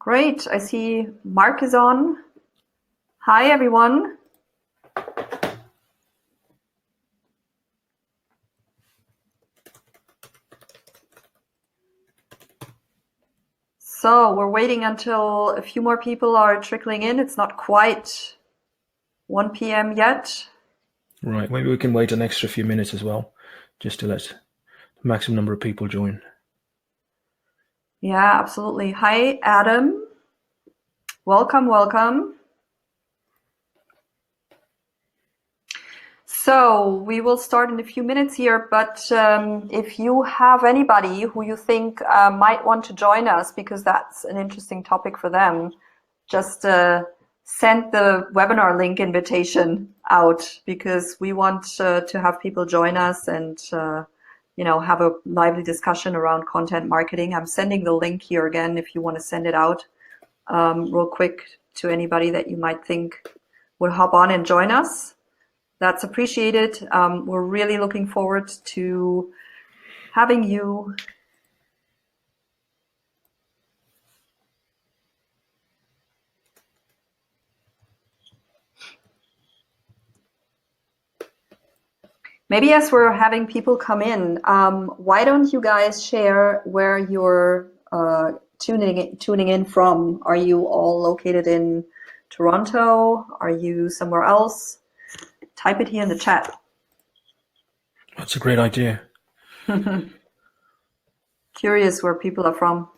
Great. I see Mark is on. Hi, everyone. So we're waiting until a few more people are trickling in. It's not quite 1 p.m. yet. Right, maybe we can wait an extra few minutes as well, just to let the maximum number of people join. Yeah, absolutely. Hi, Adam. Welcome, welcome. So we will start in a few minutes here, but if you have anybody who you think might want to join us, because that's an interesting topic for them, just send the webinar link invitation out, because we want to have people join us and have a lively discussion around content marketing. I'm sending the link here again if you want to send it out real quick to anybody that you might think would hop on and join us. That's appreciated. We're really looking forward to having you. Maybe as we're having people come in, why don't you guys share where you're tuning in from? Are you all located in Toronto? Are you somewhere else? Type it here in the chat. That's a great idea. Curious where people are from.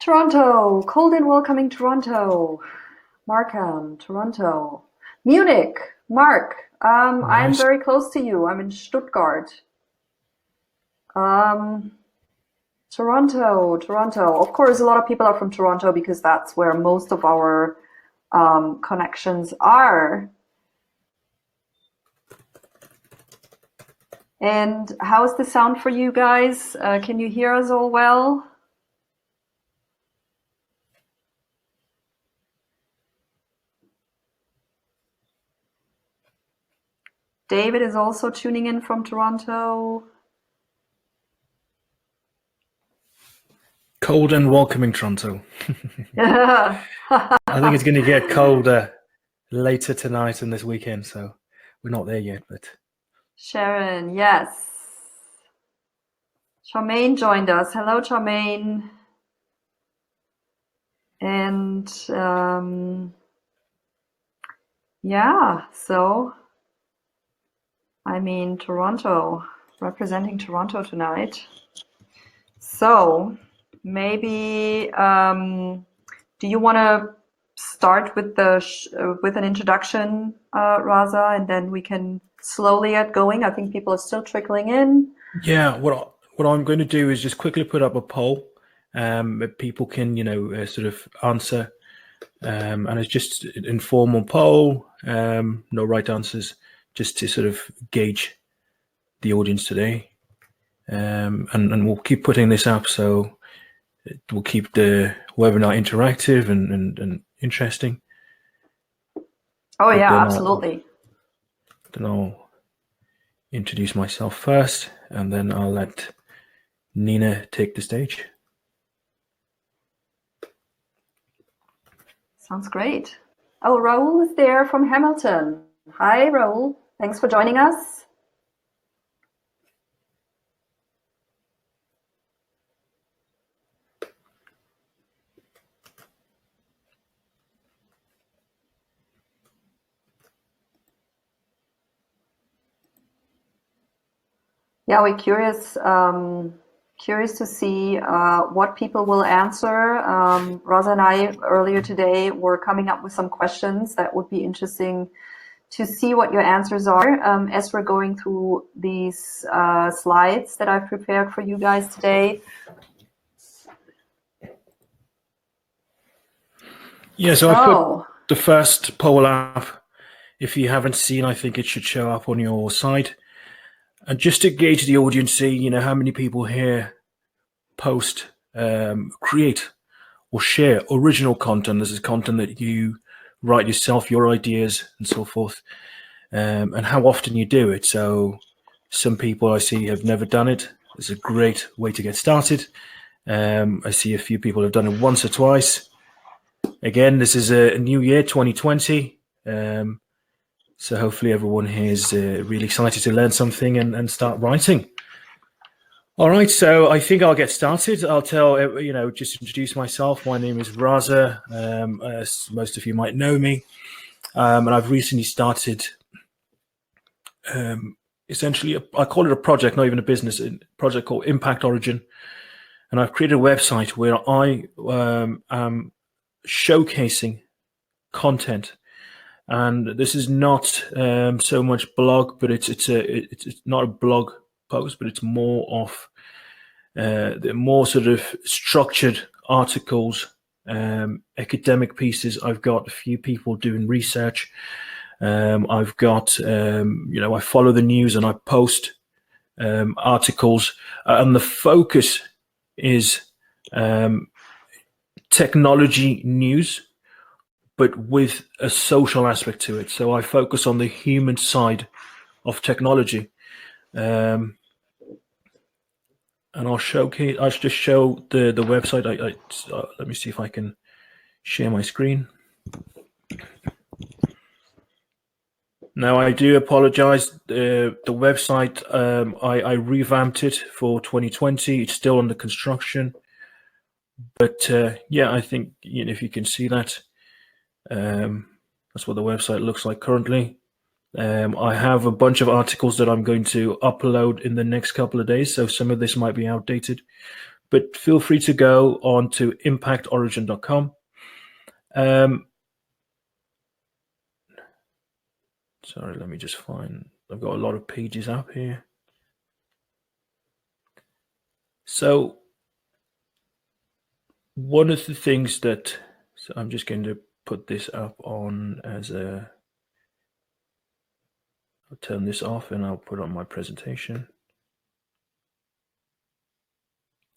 Toronto, cold and welcoming Toronto. Markham, Toronto. Munich, Mark, Nice. I'm very close to you. I'm in Stuttgart. Toronto. Of course, a lot of people are from Toronto because that's where most of our connections are. And how's the sound for you guys? Can you hear us all well? David is also tuning in from Toronto. Cold and welcoming Toronto. I think it's going to get colder later tonight and this weekend, so we're not there yet. But Sharon, yes. Charmaine joined us. Hello, Charmaine. And yeah, so I mean, Toronto, representing Toronto tonight. So maybe do you want to start with with an introduction, Raza, and then we can slowly get going? I think people are still trickling in. yeah, what I'm going to do is just quickly put up a poll. People can, sort of answer, and it's just an informal poll. No right answers, just to sort of gauge the audience today. And we'll keep putting this up, so we'll keep the webinar interactive and interesting. Oh yeah, absolutely. Then I'll introduce myself first, and then I'll let Nina take the stage. Sounds great. Oh, Raul is there from Hamilton. Hi, Raul. Thanks for joining us. Yeah, we're curious to see what people will answer. Rosa and I earlier today were coming up with some questions that would be interesting to see what your answers are as we're going through these slides that I've prepared for you guys today. Yeah, so I put Oh, the first poll up. If you haven't seen, I think it should show up on your side. And just to gauge the audience, see, you know, how many people here post, create, or share original content. This is content that you write yourself, your ideas, and so forth, and how often you do it. So some people I see have never done it. It's a great way to get started. I see a few people have done it once or twice. Again, this is a new year, 2020. So hopefully everyone here is really excited to learn something and start writing. All right, so I think I'll get started. I'll tell, just introduce myself. My name is Raza. As most of you might know me. And I've recently started, essentially, I call it a project, not even a business, a project called Impact Origin. And I've created a website where I am showcasing content. And this is not so much blog, but it's not a blog post, but it's more of the more sort of structured articles, academic pieces. I've got a few people doing research. I've got, I follow the news and I post articles, and the focus is technology news, but with a social aspect to it. So I focus on the human side of technology. And I'll showcase. I'll just show the website. Let me see if I can share my screen. Now I do apologize. The website I revamped it for 2020. It's still under construction, but yeah, I think if you can see that, that's what the website looks like currently. I have a bunch of articles that I'm going to upload in the next couple of days, so some of this might be outdated, but feel free to go on to impactorigin.com. Sorry, let me just find, I've got a lot of pages up here. So one of the things that, so I'm just going to put this up on as a, I'll turn this off and I'll put on my presentation.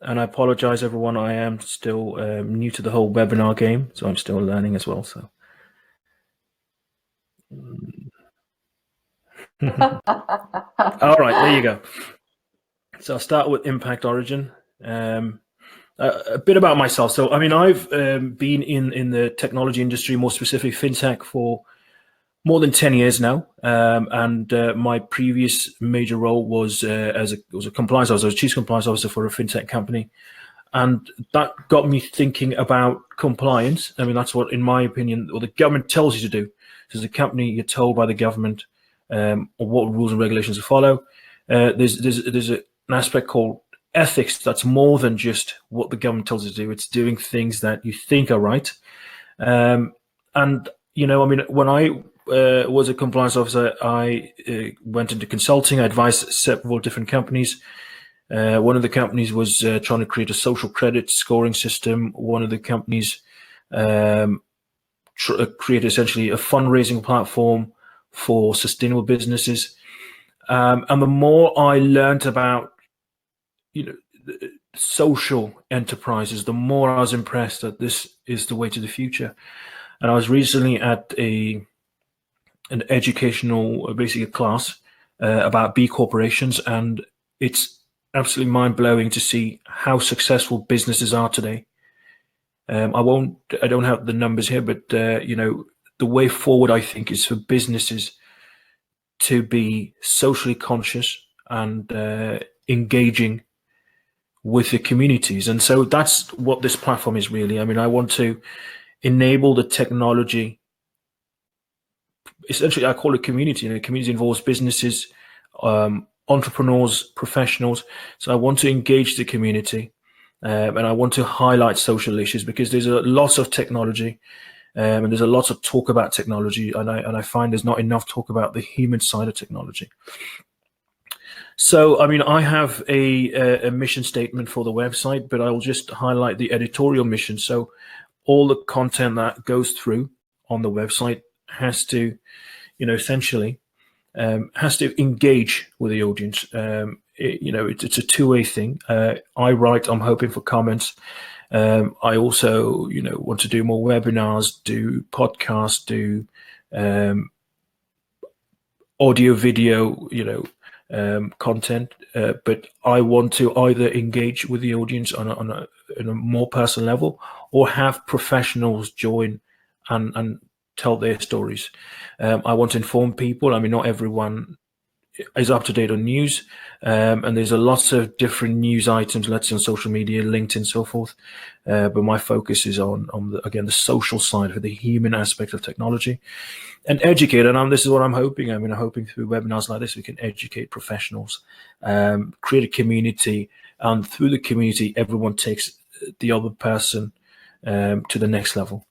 And I apologize, everyone. I am still new to the whole webinar game, so I'm still learning as well. So, all right, there you go. So I'll start with Impact Origin. A bit about myself. So, I mean, I've been in the technology industry, more specifically fintech, for more than 10 years now. And my previous major role was as a compliance officer, I was a chief compliance officer for a fintech company. And that got me thinking about compliance. I mean, that's what, in my opinion, what the government tells you to do. So as a company, you're told by the government or what rules and regulations to follow. There's an aspect called ethics that's more than just what the government tells you to do. It's doing things that you think are right. And, I mean, when I was a compliance officer, I went into consulting. I advised several different companies. One of the companies was trying to create a social credit scoring system. One of the companies created essentially a fundraising platform for sustainable businesses. And the more I learned about, social enterprises, the more I was impressed that this is the way to the future. And I was recently at an educational, basically a class about B corporations, and it's absolutely mind-blowing to see how successful businesses are today. I don't have the numbers here, but the way forward, I think, is for businesses to be socially conscious and engaging with the communities. And so that's what this platform is really. I mean, I want to enable the technology. Essentially, I call it community. Community involves businesses, entrepreneurs, professionals. So I want to engage the community, and I want to highlight social issues, because there's a lot of technology, and there's a lot of talk about technology, and I find there's not enough talk about the human side of technology. So, I mean, I have a mission statement for the website, but I will just highlight the editorial mission. So all the content that goes through on the website has to, essentially has to engage with the audience. It's a two-way thing. I write, I'm hoping for comments. I also, want to do more webinars, do podcasts, do audio, video, content. But I want to either engage with the audience on a more personal level, or have professionals join and tell their stories. I want to inform people. I mean, not everyone is up to date on news, and there's a lot of different news items, let's say on social media, LinkedIn, so forth. But my focus is on the social side, for the human aspect of technology, and educate. And this is what I'm hoping. I'm hoping through webinars like this, we can educate professionals, create a community, and through the community, everyone takes the other person to the next level.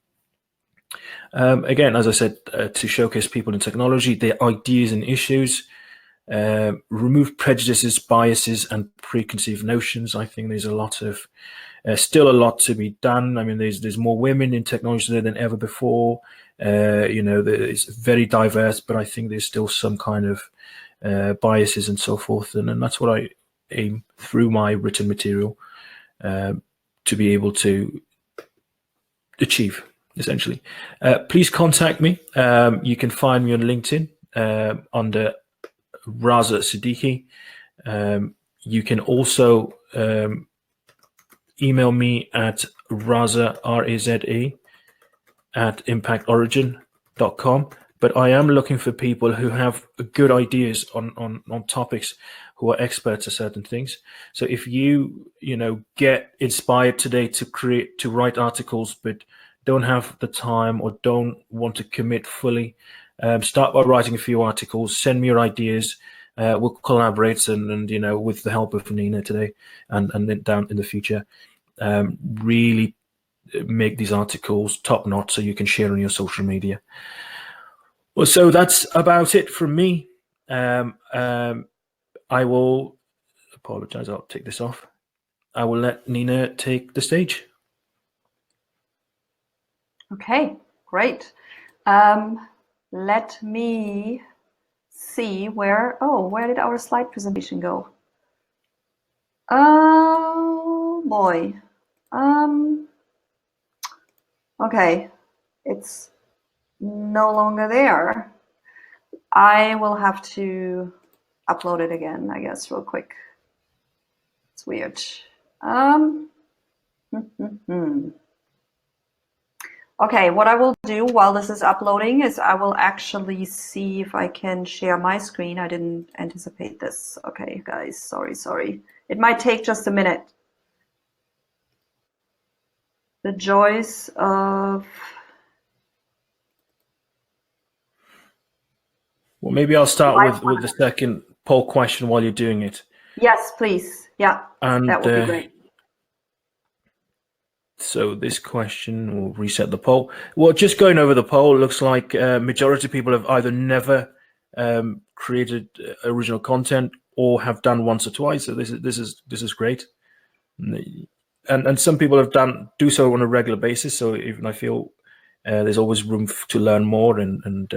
Again, as I said, to showcase people in technology, their ideas and issues. Remove prejudices, biases, and preconceived notions. I think there's a lot of still a lot to be done. I mean, there's more women in technology today than ever before. It's very diverse, but I think there's still some kind of biases and so forth, and that's what I aim through my written material to be able to achieve, essentially. Please contact me. You can find me on LinkedIn under Raza Siddiqui. You can also email me at Raza, R-A-Z-E, at impactorigin.com. But I am looking for people who have good ideas on topics, who are experts at certain things. So if you get inspired today to write articles, but don't have the time or don't want to commit fully, start by writing a few articles. Send me your ideas. We'll collaborate, and with the help of Nina today, and then down in the future, really make these articles top notch so you can share on your social media. Well, so that's about it from me. I will apologize. I'll take this off. I will let Nina take the stage. Okay, great. Let me see where did our slide presentation go? Oh boy. Okay, it's no longer there. I will have to upload it again, I guess, real quick. It's weird. Okay, what I will do while this is uploading is I will actually see if I can share my screen. I didn't anticipate this. Okay, guys, sorry. It might take just a minute. The joys of... Well, maybe I'll start with the second poll question while you're doing it. Yes, please. Yeah, and that would be great. So this question will reset the poll. Well, just going over the poll, looks like majority of people have either never created original content or have done once or twice. So this is great. And some people have do so on a regular basis. So even I feel there's always room to learn more, and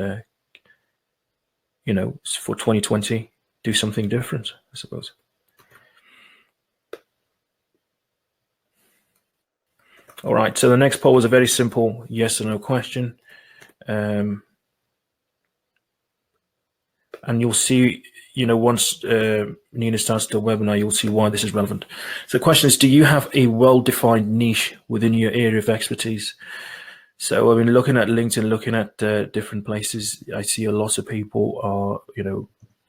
for 2020, do something different, I suppose. All right, so the next poll was a very simple yes or no question. And you'll see, once Nina starts the webinar, you'll see why this is relevant. So the question is, do you have a well-defined niche within your area of expertise? So, I mean, looking at LinkedIn, looking at different places, I see a lot of people are,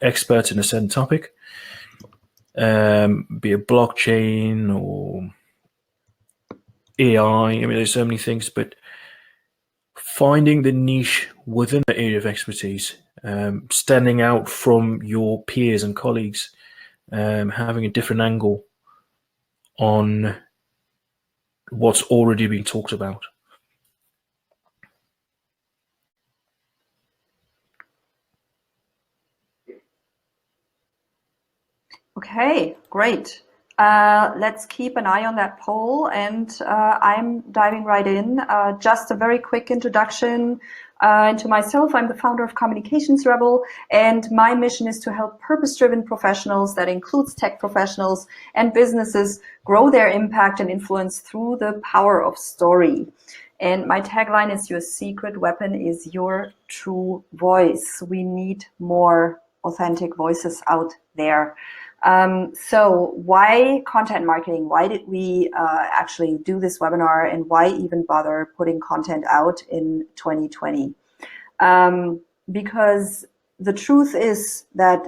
experts in a certain topic, be it blockchain or AI. I mean, there's so many things, but finding the niche within the area of expertise, standing out from your peers and colleagues, having a different angle on what's already being talked about. Okay, great. Let's keep an eye on that poll, and I'm diving right in. Just a very quick introduction into myself. I'm the founder of Communications Rebel, and my mission is to help purpose-driven professionals, that includes tech professionals and businesses, grow their impact and influence through the power of story. And my tagline is, your secret weapon is your true voice. We need more authentic voices out there. So why content marketing? Why did we actually do this webinar, and why even bother putting content out in 2020? Because the truth is that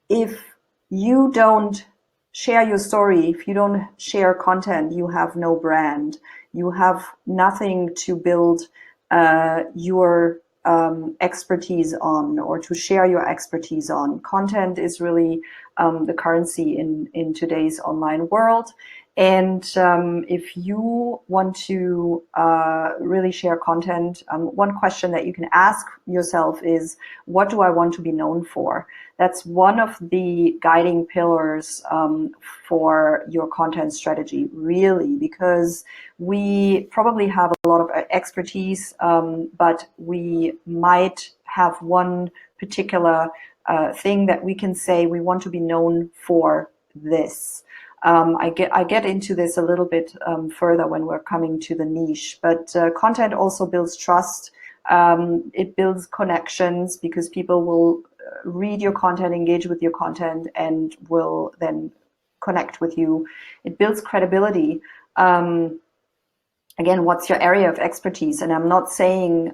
if you don't share your story, if you don't share content, you have no brand. You have nothing to build your expertise on, or to share your expertise on. Content is really the currency in today's online world. And if you want to really share content, one question that you can ask yourself is, what do I want to be known for? That's one of the guiding pillars for your content strategy, really, because we probably have a lot of expertise, but we might have one particular thing that we can say we want to be known for this. I get into this a little bit further when we're coming to the niche, but content also builds trust. It builds connections, because people will read your content, engage with your content, and will then connect with you. It builds credibility. Again, what's your area of expertise? And I'm not saying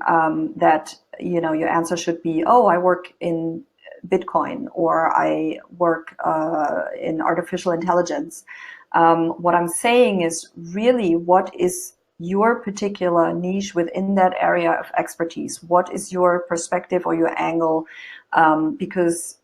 that your answer should be, oh, I work in Bitcoin, or I work in artificial intelligence. What I'm saying is, really, what is your particular niche within that area of expertise? What is your perspective or your angle? Because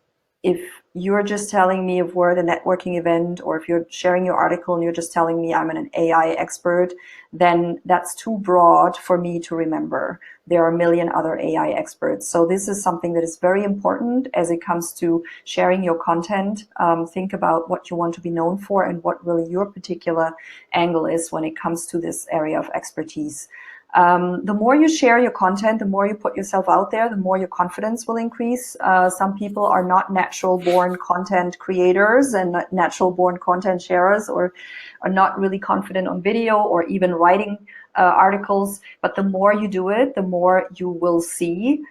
if you're just telling me if we're at a networking event, or if you're sharing your article and you're just telling me I'm an AI expert, then that's too broad for me to remember. There are a million other AI experts. So this is something that is very important as it comes to sharing your content. Think about what you want to be known for, and what really your particular angle is when it comes to this area of expertise. The more you share your content, the more you put yourself out there, the more your confidence will increase. Some people are not natural born content creators and natural born content sharers, or are not really confident on video or even writing articles. But the more you do it, the more you will see.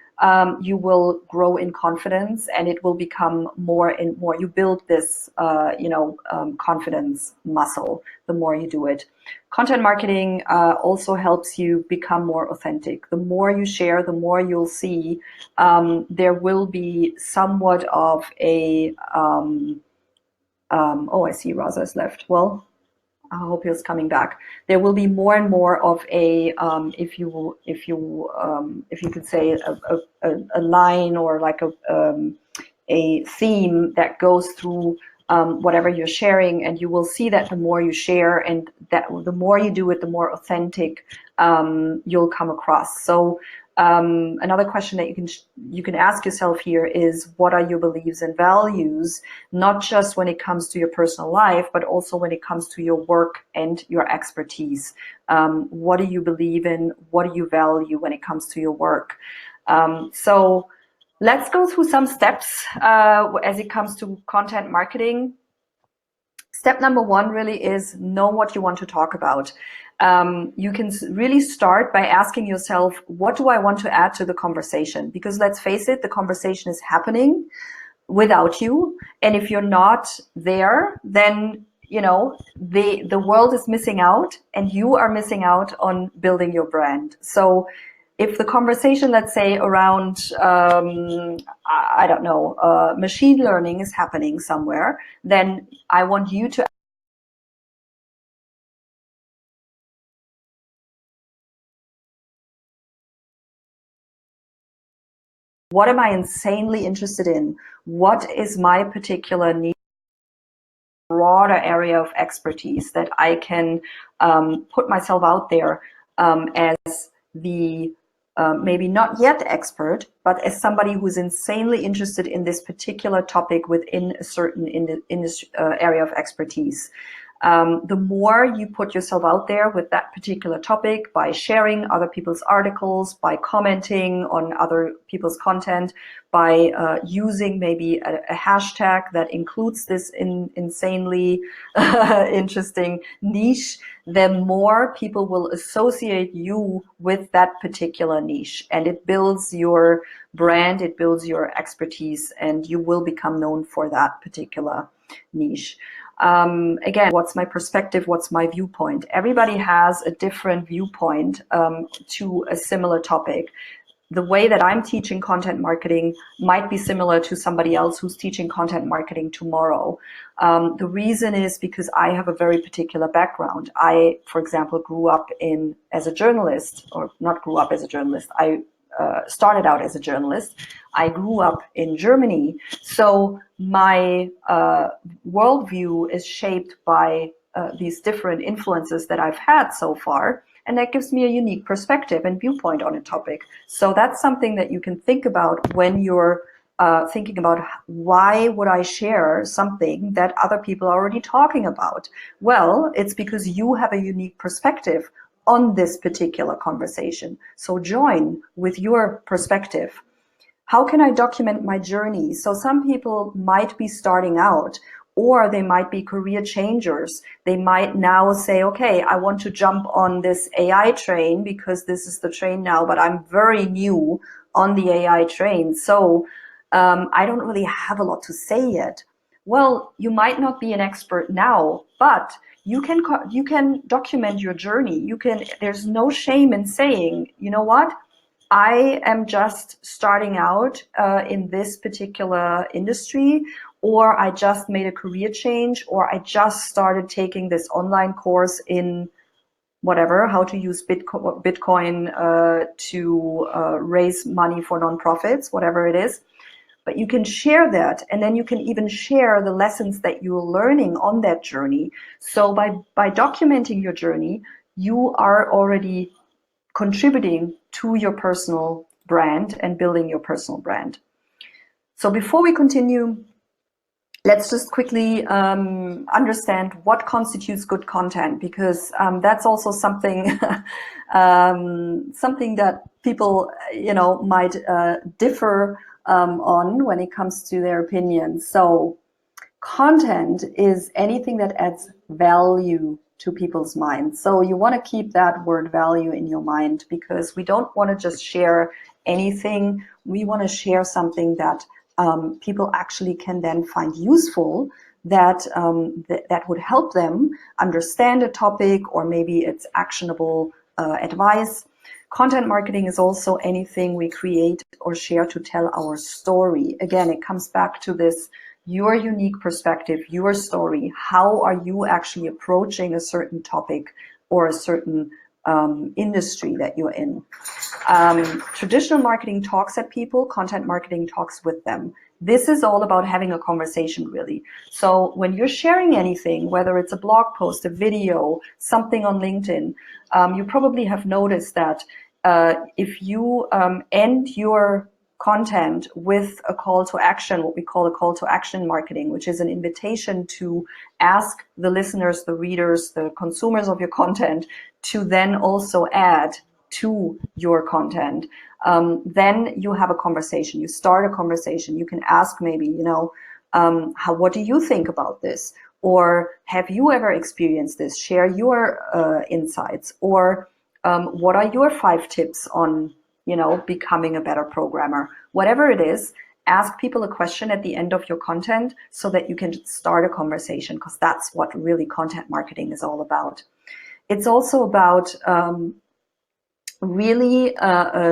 You will grow in confidence, and it will become more and more. You build this, confidence muscle the more you do it. Content marketing also helps you become more authentic. The more you share, the more you'll see. There will be somewhat of a, oh, I see Raza is left. Well, I hope he's coming back. There will be more and more of a, if you could say a line, or like a theme that goes through whatever you're sharing, and you will see that the more you share, and that the more you do it, the more authentic you'll come across. So another question that you can ask yourself here is, what are your beliefs and values, not just when it comes to your personal life, but also when it comes to your work and your expertise. What do you believe in? What do you value when it comes to your work? So let's go through some steps as it comes to content marketing. Step number one really is, know what you want to talk about. You can really start by asking yourself, what do I want to add to the conversation? Because let's face it, the conversation is happening without you. And if you're not there, then the world is missing out, and you are missing out on building your brand. So if the conversation, let's say around, I don't know, machine learning is happening somewhere, then I want you to what am I insanely interested in? What is my particular need? Broader area of expertise that I can put myself out there as the maybe not yet expert, but as somebody who's insanely interested in this particular topic within a certain area of expertise. The more you put yourself out there with that particular topic by sharing other people's articles, by commenting on other people's content, by using maybe a hashtag that includes this insanely interesting niche, then more people will associate you with that particular niche. And it builds your brand, it builds your expertise, and you will become known for that particular niche. Again, what's my perspective? What's my viewpoint? Everybody has a different viewpoint to a similar topic. The way that I'm teaching content marketing might be similar to somebody else who's teaching content marketing tomorrow. The reason is because I have a very particular background. I, for example, grew up as a journalist, or not grew up as a journalist. I started out as a journalist. I grew up in Germany, so my worldview is shaped by these different influences that I've had so far, and that gives me a unique perspective and viewpoint on a topic. So that's something that you can think about when you're thinking about why would I share something that other people are already talking about? Well, it's because you have a unique perspective on this particular conversation. So join with your perspective. How can I document my journey? So some people might be starting out, or they might be career changers. They might now say, okay, I want to jump on this AI train because this is the train now, but I'm very new on the AI train. So I don't really have a lot to say yet. Well, you might not be an expert now, but you can document your journey. There's no shame in saying, you know what? I am just starting out in this particular industry, or I just made a career change, or I just started taking this online course in whatever, how to use Bitcoin to raise money for nonprofits, whatever it is. But you can share that, and then you can even share the lessons that you're learning on that journey. So by documenting your journey, you are already contributing to your personal brand and building your personal brand. So before we continue, let's just quickly understand what constitutes good content, because that's also something something that people might differ on when it comes to their opinions. So content is anything that adds value to people's minds. So you want to keep that word value in your mind, because we don't want to just share anything. We want to share something that people actually can then find useful, that that would help them understand a topic, or maybe it's actionable advice. Content marketing is also anything we create or share to tell our story. Again, it comes back to this: your unique perspective, your story. How are you actually approaching a certain topic or a certain industry that you're in? Traditional marketing talks at people, content marketing talks with them. This is all about having a conversation, really. So when you're sharing anything, whether it's a blog post, a video, something on LinkedIn, you probably have noticed that if you end your content with a call to action, what we call a call to action marketing, which is an invitation to ask the listeners, the readers, the consumers of your content to then also add to your content, then you have a conversation. You start a conversation. You can ask maybe, what do you think about this? Or have you ever experienced this? Share your insights. Or what are your 5 tips on becoming a better programmer? Whatever it is, ask people a question at the end of your content so that you can start a conversation, because that's what really content marketing is all about. It's also about really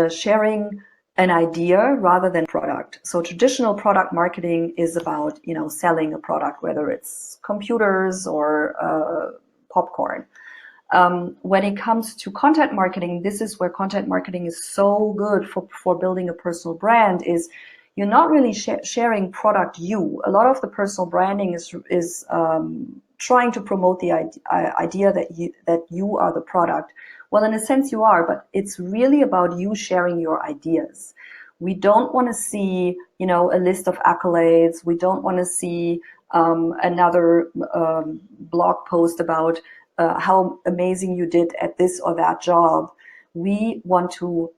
sharing an idea rather than product. So traditional product marketing is about, selling a product, whether it's computers or popcorn. When it comes to content marketing, this is where content marketing is so good for building a personal brand. Is you're not really sharing product you. A lot of the personal branding is trying to promote the idea that you are the product. Well, in a sense you are, but it's really about you sharing your ideas. We don't want to see, a list of accolades. We don't want to see another blog post about how amazing you did at this or that job. We want to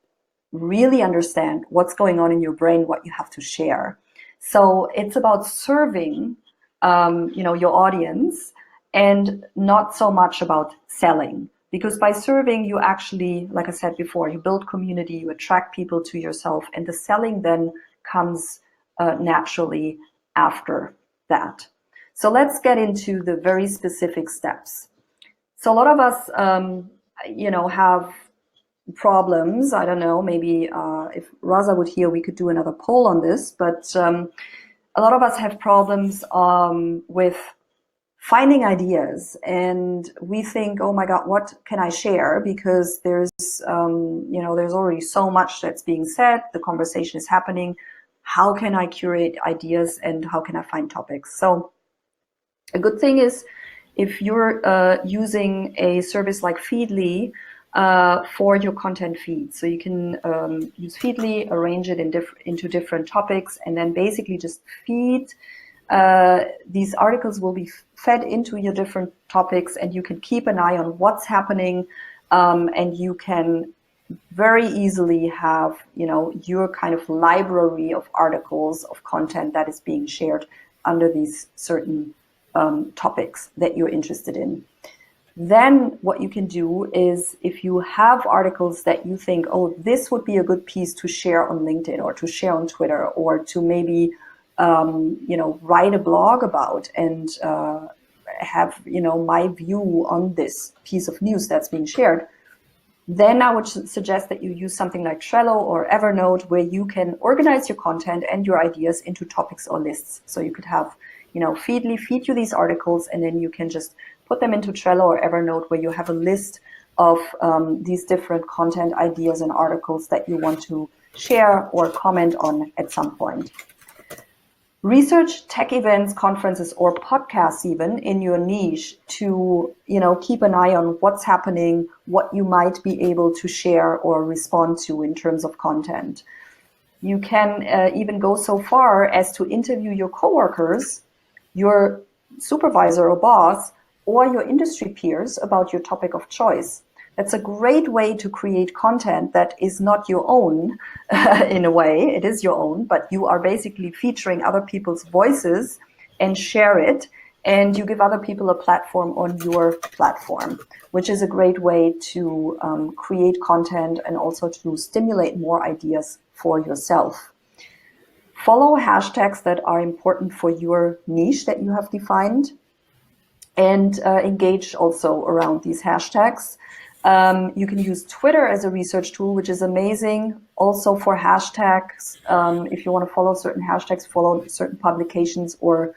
really understand what's going on in your brain, what you have to share. So it's about serving, your audience, and not so much about selling. Because by serving, you actually, like I said before, you build community, you attract people to yourself, and the selling then comes naturally after that. So let's get into the very specific steps. So a lot of us, have problems. I don't know, maybe if Raza would hear, we could do another poll on this, but a lot of us have problems with finding ideas, and we think, oh my God, what can I share? Because there's already so much that's being said, the conversation is happening. How can I curate ideas and how can I find topics? So a good thing is if you're using a service like Feedly for your content feed. So you can use Feedly, arrange it into different topics, and then basically just feed. These articles will be fed into your different topics, and you can keep an eye on what's happening, and you can very easily have, your kind of library of articles, of content that is being shared under these certain topics that you're interested in. Then what you can do is, if you have articles that you think, oh, this would be a good piece to share on LinkedIn or to share on Twitter, or to maybe, write a blog about and have, my view on this piece of news that's being shared, then I would suggest that you use something like Trello or Evernote, where you can organize your content and your ideas into topics or lists. So you could have, Feedly feed you these articles, and then you can just put them into Trello or Evernote, where you have a list of these different content ideas and articles that you want to share or comment on at some point. Research tech events, conferences, or podcasts even in your niche to, keep an eye on what's happening, what you might be able to share or respond to in terms of content. You can even go so far as to interview your coworkers, your supervisor or boss, or your industry peers about your topic of choice. That's a great way to create content that is not your own. In a way, it is your own, but you are basically featuring other people's voices and share it, and you give other people a platform on your platform, which is a great way to create content and also to stimulate more ideas for yourself. Follow hashtags that are important for your niche that you have defined, and engage also around these hashtags. You can use Twitter as a research tool, which is amazing also for hashtags. If you want to follow certain hashtags, follow certain publications or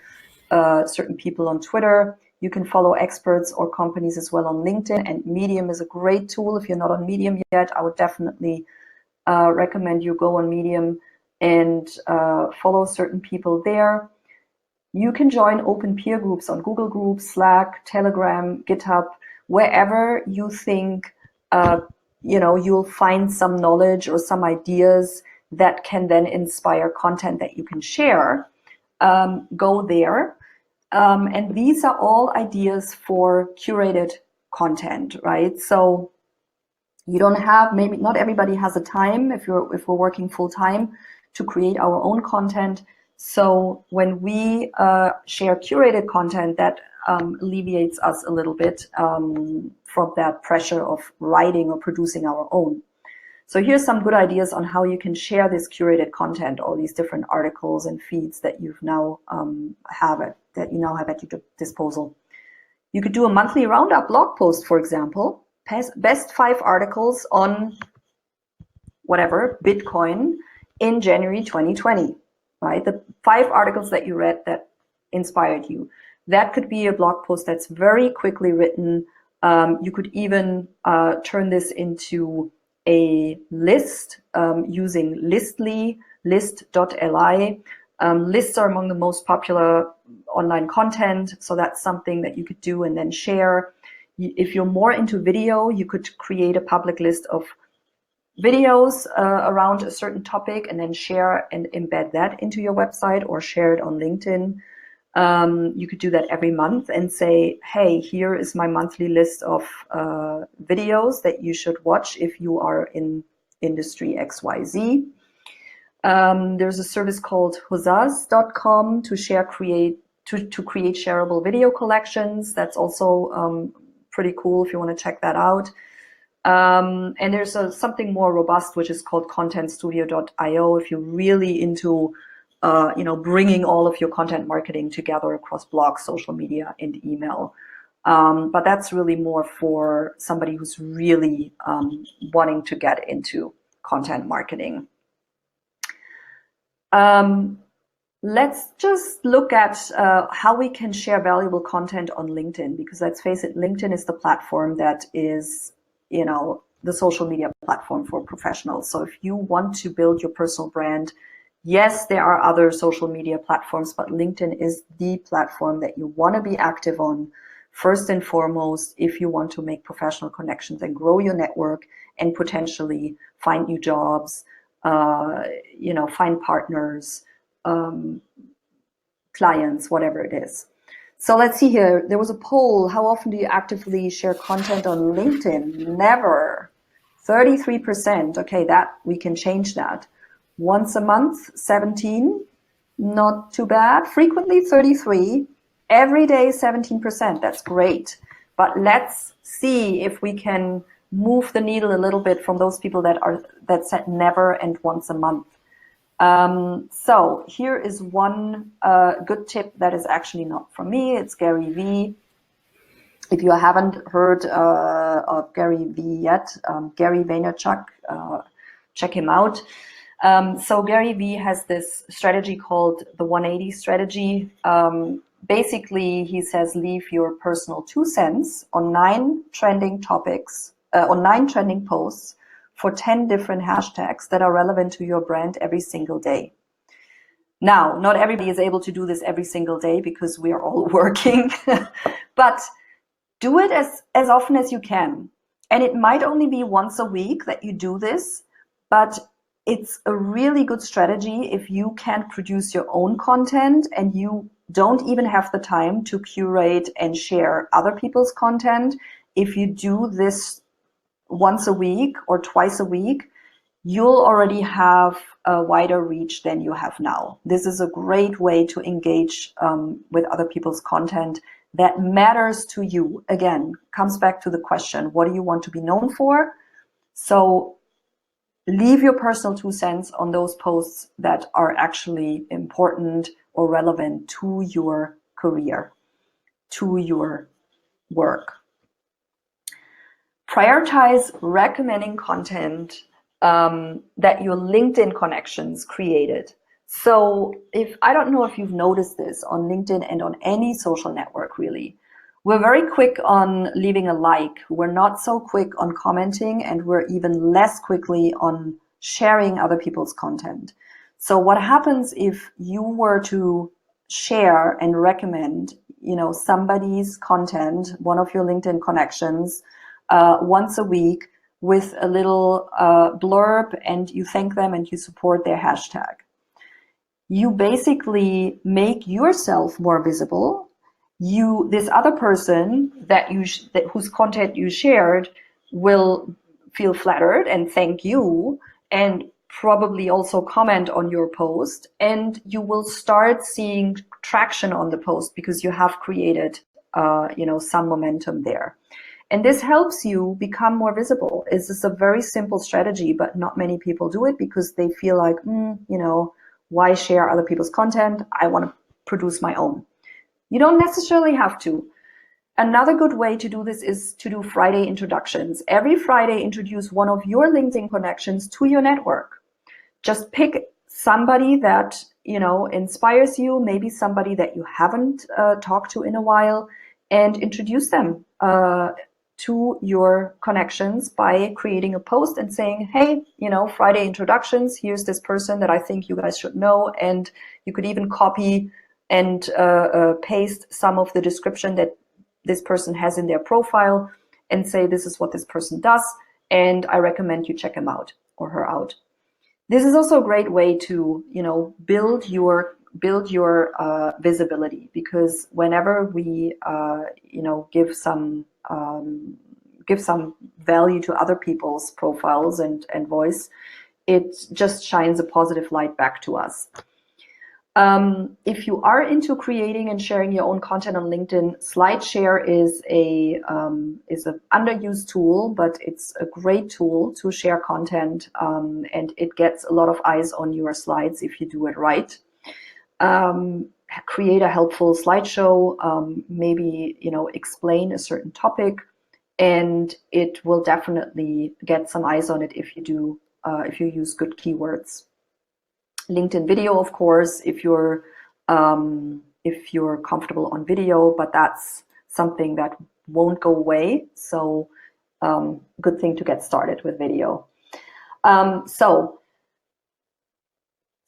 certain people on Twitter. You can follow experts or companies as well on LinkedIn, and Medium is a great tool. If you're not on Medium yet, I would definitely recommend you go on Medium and follow certain people there. You can join open peer groups on Google Groups, Slack, Telegram, GitHub, wherever you think you'll find some knowledge or some ideas that can then inspire content that you can share. Go there. And these are all ideas for curated content, right? So you don't have, maybe not everybody has the time if we're working full time to create our own content. So when we share curated content, that alleviates us a little bit from that pressure of writing or producing our own. So here's some good ideas on how you can share this curated content, all these different articles and feeds that you've now have at your disposal. You could do a monthly roundup blog post, for example, best 5 articles on whatever, Bitcoin in January 2020, right? The 5 articles that you read that inspired you. That could be a blog post that's very quickly written. You could even turn this into a list using Listly, list.li. Lists are among the most popular online content, so that's something that you could do and then share. If you're more into video, you could create a public list of videos around a certain topic and then share and embed that into your website or share it on LinkedIn. You could do that every month and say, hey, here is my monthly list of videos that you should watch if you are in industry XYZ. There's a service called huzaz.com to create shareable video collections. That's also pretty cool if you want to check that out. And there's something more robust, which is called contentstudio.io if you're really into bringing all of your content marketing together across blogs, social media, and email. But that's really more for somebody who's really wanting to get into content marketing. Let's just look at how we can share valuable content on LinkedIn, because let's face it, LinkedIn is the platform that is, the social media platform for professionals. So if you want to build your personal brand, yes, there are other social media platforms, but LinkedIn is the platform that you want to be active on first and foremost if you want to make professional connections and grow your network and potentially find new jobs, find partners, clients, whatever it is. So let's see here. There was a poll. How often do you actively share content on LinkedIn? Never. 33%. Okay, that we can change that. Once a month, 17. Not too bad. Frequently, 33. Every day, 17%. That's great. But let's see if we can move the needle a little bit from those people that said never and once a month. So here is one good tip that is actually not from me. It's Gary Vee. If you haven't heard of Gary Vee yet, Gary Vaynerchuk, check him out. So Gary Vee has this strategy called the 180 strategy. Basically, he says leave your personal 2 cents on 9 trending topics, on 9 trending posts for 10 different hashtags that are relevant to your brand every single day. Now, not everybody is able to do this every single day because we are all working, but do it as often as you can. And it might only be once a week that you do this, but it's a really good strategy if you can't produce your own content and you don't even have the time to curate and share other people's content. If you do this once a week or twice a week, you'll already have a wider reach than you have now. This is a great way to engage with other people's content that matters to you. Again, comes back to the question, what do you want to be known for? So leave your personal 2 cents on those posts that are actually important or relevant to your career, to your work. Prioritize recommending content that your LinkedIn connections created. So I don't know if you've noticed this on LinkedIn and on any social network really, we're very quick on leaving a like. We're not so quick on commenting, and we're even less quickly on sharing other people's content. So what happens if you were to share and recommend, somebody's content, one of your LinkedIn connections, once a week with a little blurb, and you thank them and you support their hashtag? You basically make yourself more visible. This other person whose content you shared will feel flattered and thank you, and probably also comment on your post, and you will start seeing traction on the post because you have created some momentum there. And this helps you become more visible. It's just a very simple strategy, but not many people do it because they feel like, why share other people's content? I want to produce my own. You don't necessarily have to. Another good way to do this is to do Friday introductions. Every Friday, introduce one of your LinkedIn connections to your network. Just pick somebody that, inspires you, maybe somebody that you haven't talked to in a while, and introduce them to your connections by creating a post and saying, hey, Friday introductions, here's this person that I think you guys should know. And you could even copy and paste some of the description that this person has in their profile and say, this is what this person does, and I recommend you check him out or her out. This is also a great way to, build your build your visibility, because whenever we give some value to other people's profiles and voice, it just shines a positive light back to us. If you are into creating and sharing your own content on LinkedIn, SlideShare is an underused tool, but it's a great tool to share content, and it gets a lot of eyes on your slides if you do it right. Create a helpful slideshow, maybe explain a certain topic, and it will definitely get some eyes on it if you use good keywords. LinkedIn video, of course, if you're comfortable on video, but that's something that won't go away. So good thing to get started with video. So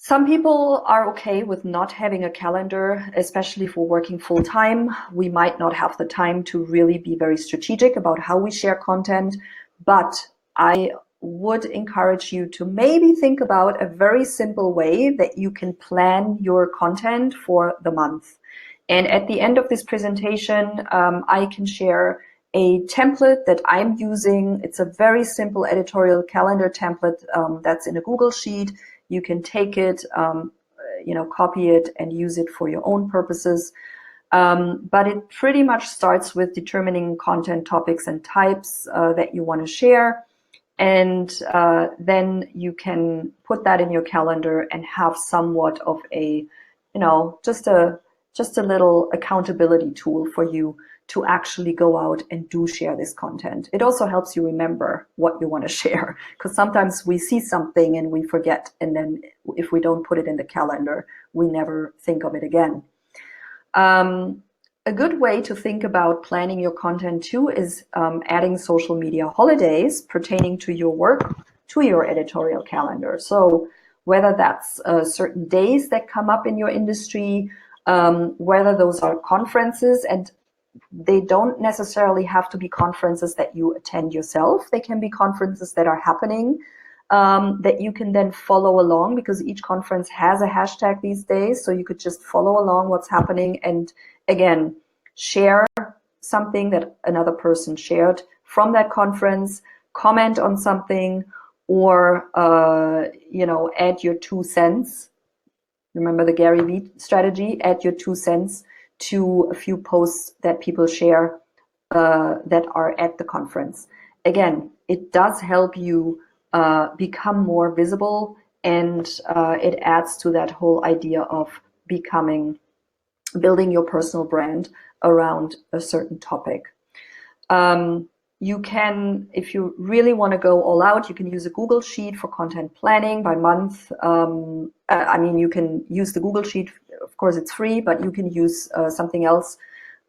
some people are okay with not having a calendar, especially for working full time. We might not have the time to really be very strategic about how we share content, but I would encourage you to maybe think about a very simple way that you can plan your content for the month. And at the end of this presentation, I can share a template that I'm using. It's a very simple editorial calendar template that's in a Google Sheet. You can take it, copy it and use it for your own purposes. But it pretty much starts with determining content topics and types that you want to share. And then you can put that in your calendar and have somewhat of a, just a little accountability tool for you to actually go out and do share this content. It also helps you remember what you want to share, because sometimes we see something and we forget, and then if we don't put it in the calendar, we never think of it again. A good way to think about planning your content too is adding social media holidays pertaining to your work to your editorial calendar. So whether that's certain days that come up in your industry, whether those are conferences, and they don't necessarily have to be conferences that you attend yourself. They can be conferences that are happening that you can then follow along, because each conference has a hashtag these days. So you could just follow along what's happening and, again, share something that another person shared from that conference, comment on something, or add your 2 cents. Remember the Gary Vee strategy, add your 2 cents to a few posts that people share that are at the conference. Again, it does help you become more visible, and it adds to that whole idea of building your personal brand around a certain topic. You can, if you really want to go all out, you can use a Google Sheet for content planning by month. You can use the Google Sheet. Of course, it's free, but you can use something else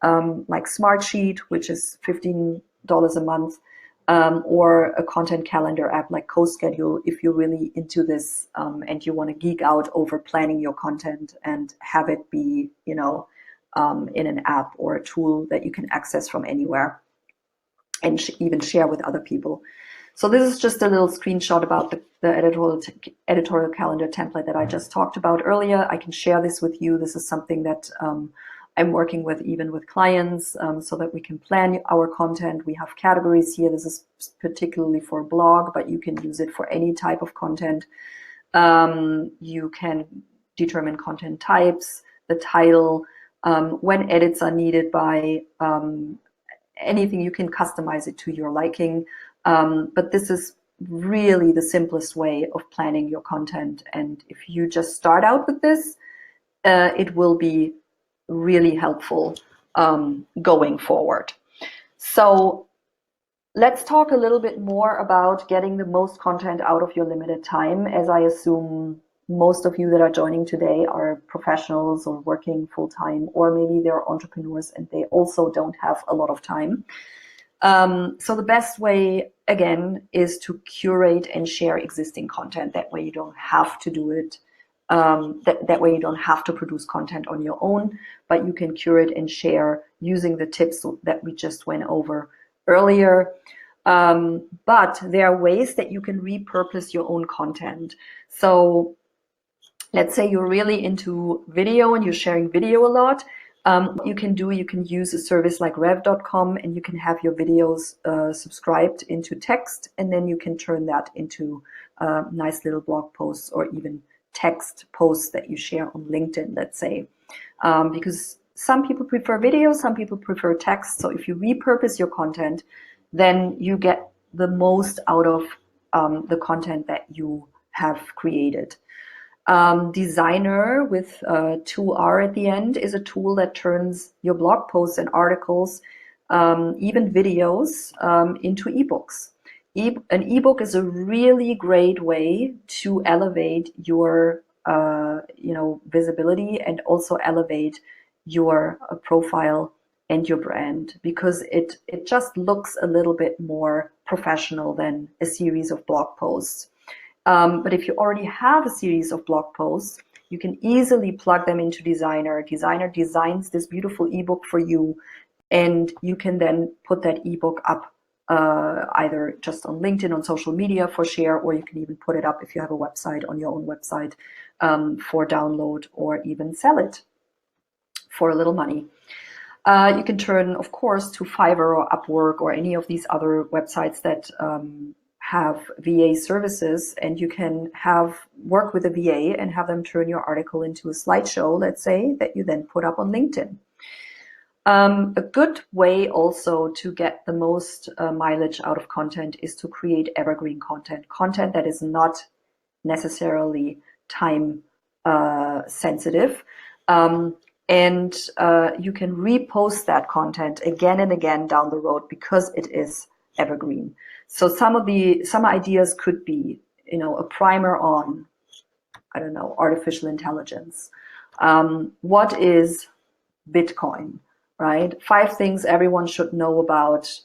like Smartsheet, which is $15 a month, or a content calendar app like CoSchedule if you're really into this and you want to geek out over planning your content and have it be, in an app or a tool that you can access from anywhere and even share with other people. So this is just a little screenshot about the editorial calendar template that I just talked about earlier. I can share this with you. This is something that I'm working with even with clients so that we can plan our content. We have categories here. This is particularly for a blog, but you can use it for any type of content. You can determine content types, the title, when edits are needed by anything. You can customize it to your liking. But this is really the simplest way of planning your content. And if you just start out with this, it will be really helpful going forward. So let's talk a little bit more about getting the most content out of your limited time, as I assume most of you that are joining today are professionals or working full-time, or maybe they're entrepreneurs and they also don't have a lot of time. So the best way, again, is to curate and share existing content. That way you don't have to do it. That way you don't have to produce content on your own, but you can curate and share using the tips that we just went over earlier. But there are ways that you can repurpose your own content. So let's say you're really into video and you're sharing video a lot. What you can do, you can use a service like rev.com, and you can have your videos subscribed into text, and then you can turn that into nice little blog posts or even text posts that you share on LinkedIn, let's say. Because some people prefer video, some people prefer text. So if you repurpose your content, then you get the most out of the content that you have created. Designer with 2R at the end is a tool that turns your blog posts and articles, even videos, into ebooks. An ebook is a really great way to elevate your visibility and also elevate your profile and your brand, because it just looks a little bit more professional than a series of blog posts. But if you already have a series of blog posts, you can easily plug them into Designer. Designer designs this beautiful ebook for you, and you can then put that ebook up either just on LinkedIn, on social media for share, or you can even put it up if you have a website, on your own website, for download, or even sell it for a little money. You can turn, of course, to Fiverr or Upwork or any of these other websites that have VA services, and you can work with a VA and have them turn your article into a slideshow, let's say, that you then put up on LinkedIn. A good way also to get the most mileage out of content is to create evergreen content that is not necessarily time sensitive. And you can repost that content again and again down the road because it is evergreen. So some ideas could be, a primer on, I don't know, artificial intelligence. What is Bitcoin, right? 5 things everyone should know about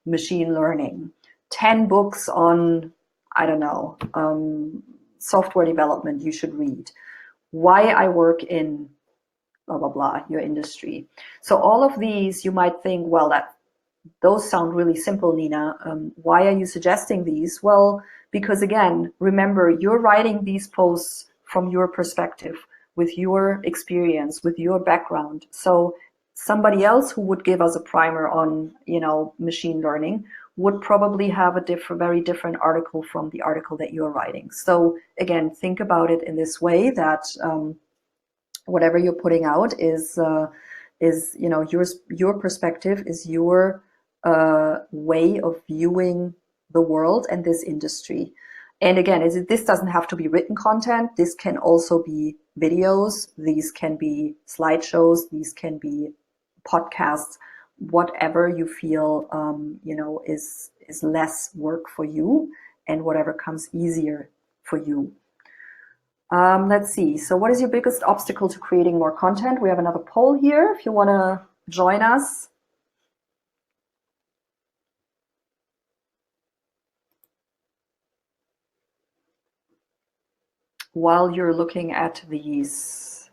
machine learning. 10 books on, I don't know, software development you should read. Why I work in blah, blah, blah, your industry. So all of these, you might think, well, those sound really simple, Nina. Why are you suggesting these? Well, because again, remember, you're writing these posts from your perspective, with your experience, with your background. So somebody else who would give us a primer on, machine learning would probably have a very different article from the article that you're writing. So again, think about it in this way, that whatever you're putting out is your perspective, is your way of viewing the world and this industry. And again, this doesn't have to be written content. This can also be videos. These can be slideshows. These can be podcasts. Whatever you feel, is less work for you, and whatever comes easier for you. Let's see. So what is your biggest obstacle to creating more content? We have another poll here if you want to join us. While you're looking at these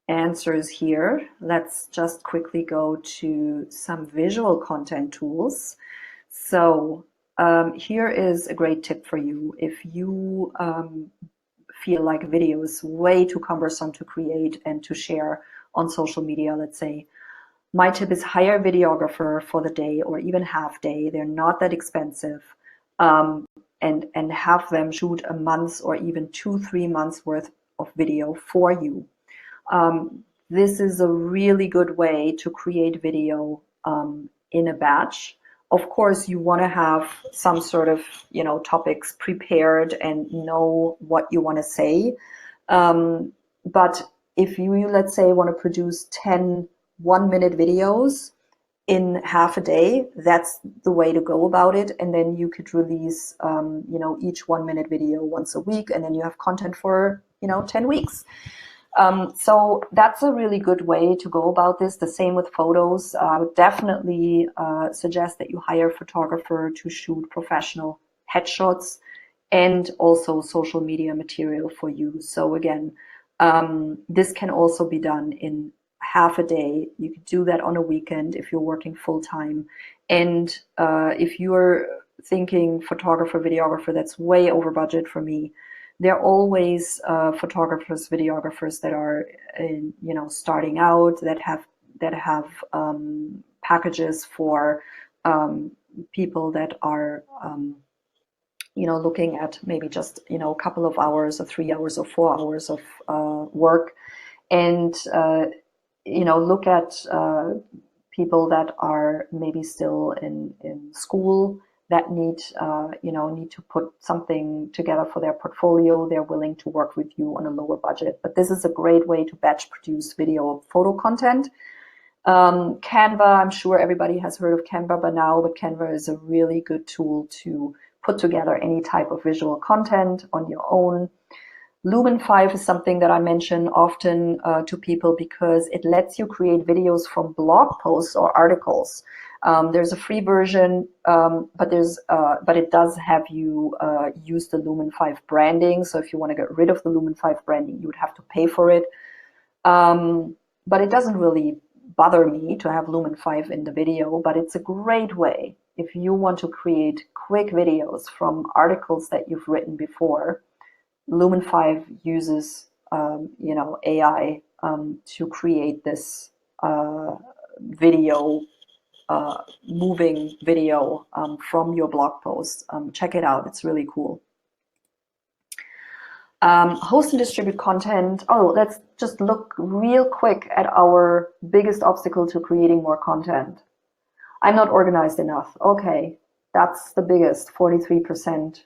answers here, let's just quickly go to some visual content tools. So here is a great tip for you. If you feel like video is way too cumbersome to create and to share on social media, let's say, my tip is hire a videographer for the day or even half day. They're not that expensive. And have them shoot a month or even 2-3 months worth of video for you. This is a really good way to create video in a batch. Of course, you want to have some sort of, topics prepared and know what you want to say. But if you, let's say, want to produce 10 one-minute videos in half a day, that's the way to go about it. And then you could release, each 1-minute video once a week, and then you have content for, 10 weeks. So that's a really good way to go about this. The same with photos. I would definitely suggest that you hire a photographer to shoot professional headshots and also social media material for you. So again, this can also be done in half a day. You could do that on a weekend if you're working full time. And if you're thinking photographer, videographer, that's way over budget for me, There are always photographers, videographers that are, starting out, that have packages for people that are, looking at maybe just, a couple of hours or 3 hours or 4 hours of work, and, look at people that are maybe still in school, that need to put something together for their portfolio. They're willing to work with you on a lower budget. But this is a great way to batch produce video photo content. Canva, I'm sure everybody has heard of Canva by now, but Canva is a really good tool to put together any type of visual content on your own. Lumen 5 is something that I mention often to people because it lets you create videos from blog posts or articles. There's a free version, but it does have you use the Lumen 5 branding. So if you want to get rid of the Lumen 5 branding, you would have to pay for it. But it doesn't really bother me to have Lumen 5 in the video, but it's a great way if you want to create quick videos from articles that you've written before. Lumen 5 uses AI to create this video, moving video from your blog post. Check it out, it's really cool. Host and distribute content. Oh, let's just look real quick at our biggest obstacle to creating more content. I'm not organized enough. Okay, that's the biggest, 43%.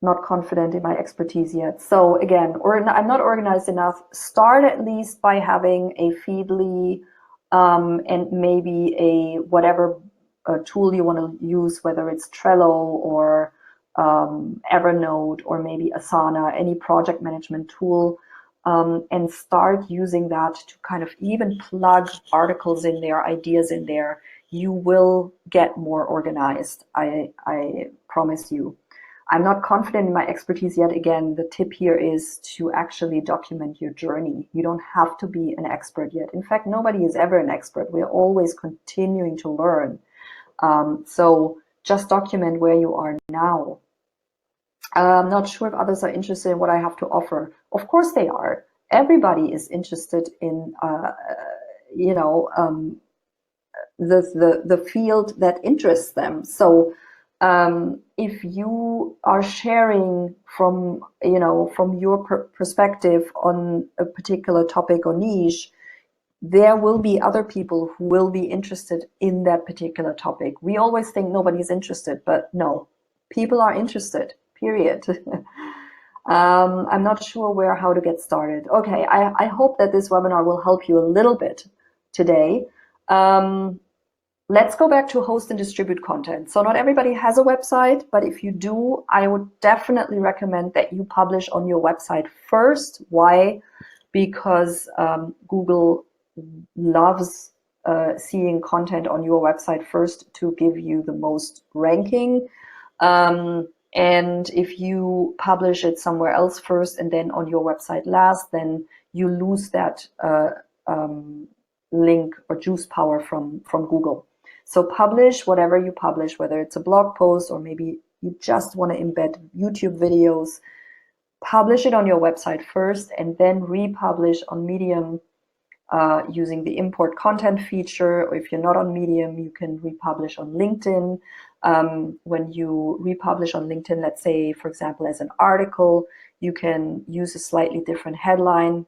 Not confident in my expertise yet. So again, I'm not organized enough. Start at least by having a Feedly and maybe a whatever tool you want to use, whether it's Trello or Evernote or maybe Asana, any project management tool, and start using that to kind of even plug articles in there, ideas in there. You will get more organized, I promise you. I'm not confident in my expertise yet. Again, the tip here is to actually document your journey. You don't have to be an expert yet. In fact, nobody is ever an expert. We're always continuing to learn. So just document where you are now. I'm not sure if others are interested in what I have to offer. Of course they are. Everybody is interested in, the field that interests them. So if you are sharing from your perspective on a particular topic or niche, there will be other people who will be interested in that particular topic. We always think nobody's interested, but no, people are interested, period. I'm not sure how to get started. Okay, I hope that this webinar will help you a little bit today. Let's go back to host and distribute content. So not everybody has a website, but if you do, I would definitely recommend that you publish on your website first. Why? Because Google loves seeing content on your website first to give you the most ranking. And if you publish it somewhere else first and then on your website last, then you lose that link or juice power from Google. So publish whatever you publish, whether it's a blog post or maybe you just want to embed YouTube videos. Publish it on your website first and then republish on Medium using the import content feature. Or if you're not on Medium, you can republish on LinkedIn. When you republish on LinkedIn, let's say, for example, as an article, you can use a slightly different headline,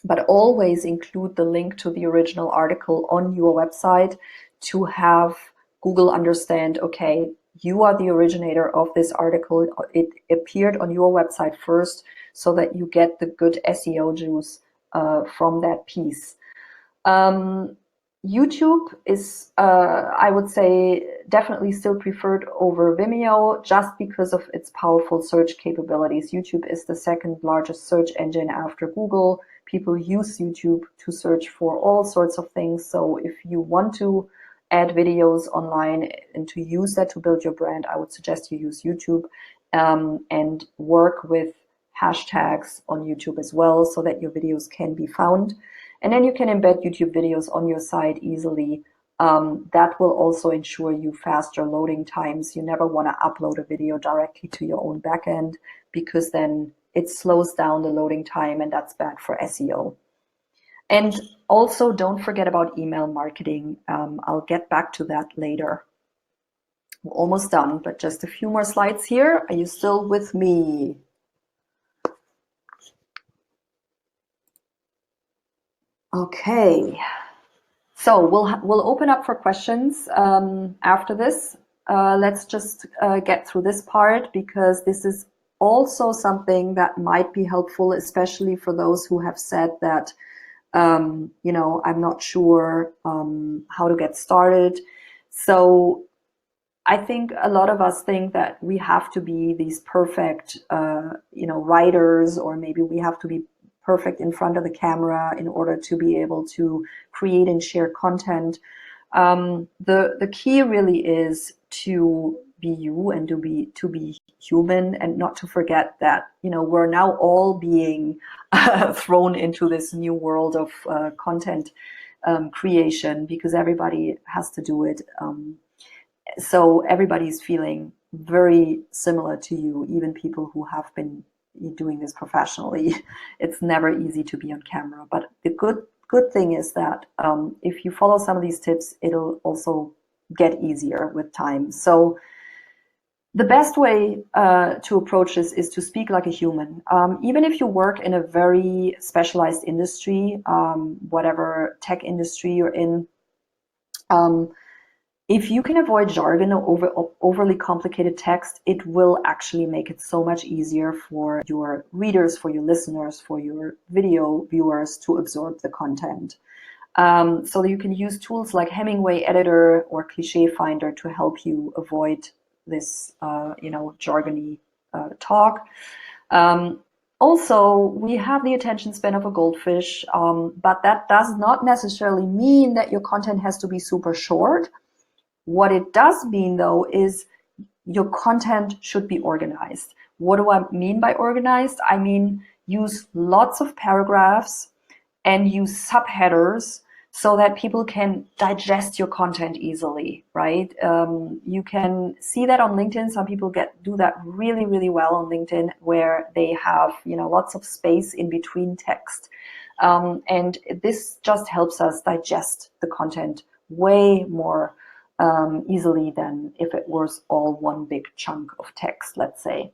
but always include the link to the original article on your website to have Google understand, okay, you are the originator of this article. It appeared on your website first, so that you get the good SEO juice from that piece. YouTube is, I would say, definitely still preferred over Vimeo just because of its powerful search capabilities. YouTube is the second largest search engine after Google. People use YouTube to search for all sorts of things. So if you want to add videos online and to use that to build your brand, I would suggest you use YouTube and work with hashtags on YouTube as well so that your videos can be found. And then you can embed YouTube videos on your site easily that will also ensure you faster loading times. You never want to upload a video directly to your own backend, because then it slows down the loading time, and that's bad for SEO. And also don't forget about email marketing. I'll get back to that later. We're almost done, but just a few more slides here. Are you still with me? Okay. So we'll open up for questions after this. Let's just get through this part, because this is also something that might be helpful, especially for those who have said that, you know, I'm not sure how to get started. So I think a lot of us think that we have to be these perfect, you know, writers, or maybe we have to be perfect in front of the camera in order to be able to create and share content. The key really is to be you and to be human, and not to forget that, you know, we're now all being thrown into this new world of content creation, because everybody has to do it. So everybody's feeling very similar to you, even people who have been doing this professionally. It's never easy to be on camera, but the good thing is that if you follow some of these tips, it'll also get easier with time. So the best way to approach this is to speak like a human. Even if you work in a very specialized industry, whatever tech industry you're in, if you can avoid jargon or overly complicated text, it will actually make it so much easier for your readers, for your listeners, for your video viewers to absorb the content. So you can use tools like Hemingway Editor or Cliche Finder to help you avoid this, you know, jargony talk. Also, we have the attention span of a goldfish, but that does not necessarily mean that your content has to be super short. What it does mean, though, is your content should be organized. What do I mean by organized? I mean, use lots of paragraphs and use subheaders so that people can digest your content easily, right? You can see that on LinkedIn. Some people do that really, really well on LinkedIn, where they have, you know, lots of space in between text. And this just helps us digest the content way more easily than if it was all one big chunk of text, let's say.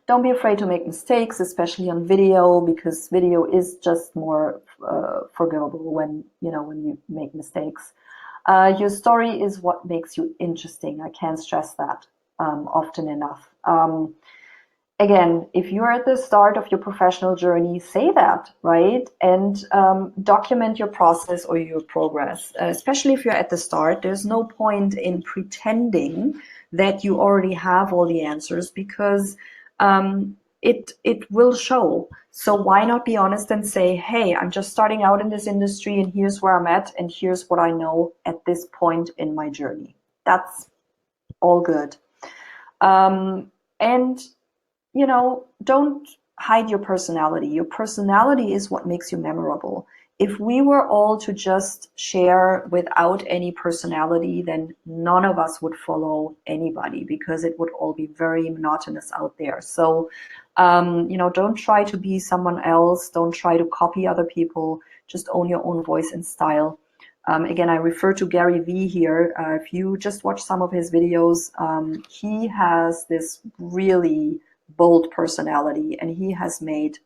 Don't be afraid to make mistakes, especially on video, because video is just more forgivable when you make mistakes. Your story is what makes you interesting. I can't stress that often enough. Again, if you're at the start of your professional journey, say that, right? And document your process or your progress. Especially if you're at the start, there's no point in pretending that you already have all the answers, because it will show. So why not be honest and say, hey, I'm just starting out in this industry, and here's where I'm at, and here's what I know at this point in my journey. That's all good. And you know, don't hide your personality. Your personality is what makes you memorable. If we were all to just share without any personality, then none of us would follow anybody, because it would all be very monotonous out there. So, you know, don't try to be someone else. Don't try to copy other people. Just own your own voice and style. Again, I refer to Gary Vee here. If you just watch some of his videos, he has this really bold personality, and he has made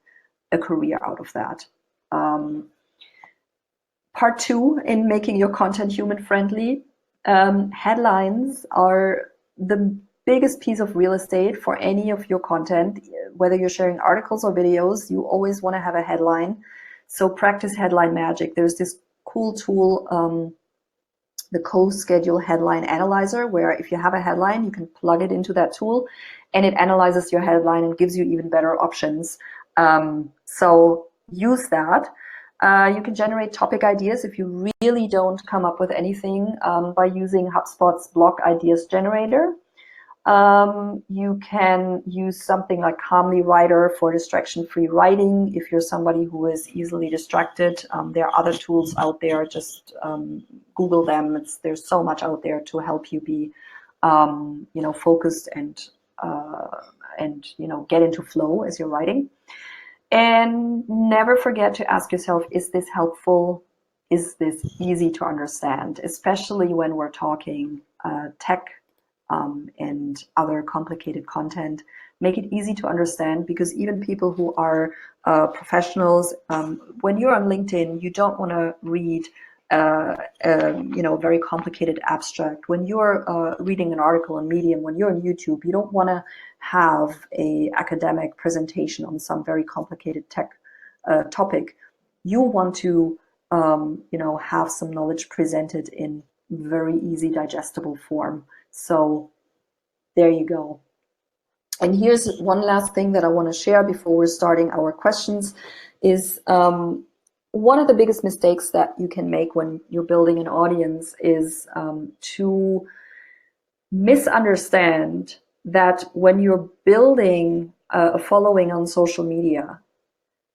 a career out of that. Part 2 in making your content human friendly. Headlines are the biggest piece of real estate for any of your content. Whether you're sharing articles or videos, you always want to have a headline. So practice headline magic. There's this cool tool, the Co-Schedule Headline Analyzer, where if you have a headline, you can plug it into that tool, and it analyzes your headline and gives you even better options. So use that. You can generate topic ideas if you really don't come up with anything by using HubSpot's Block Ideas Generator. You can use something like Calmly Writer for distraction-free writing if you're somebody who is easily distracted. There are other tools out there. Just Google them. There's so much out there to help you be, focused and get into flow as you're writing. And never forget to ask yourself, is this helpful? Is this easy to understand? Especially when we're talking tech and other complicated content. Make it easy to understand, because even people who are professionals, when you're on LinkedIn, you don't want to read very complicated abstract. When you're reading an article on Medium, when you're on YouTube, you don't want to have a academic presentation on some very complicated tech topic. You want to have some knowledge presented in very easy digestible form. So there you go. And here's one last thing that I want to share before we're starting our questions is one of the biggest mistakes that you can make when you're building an audience is to misunderstand that when you're building a following on social media,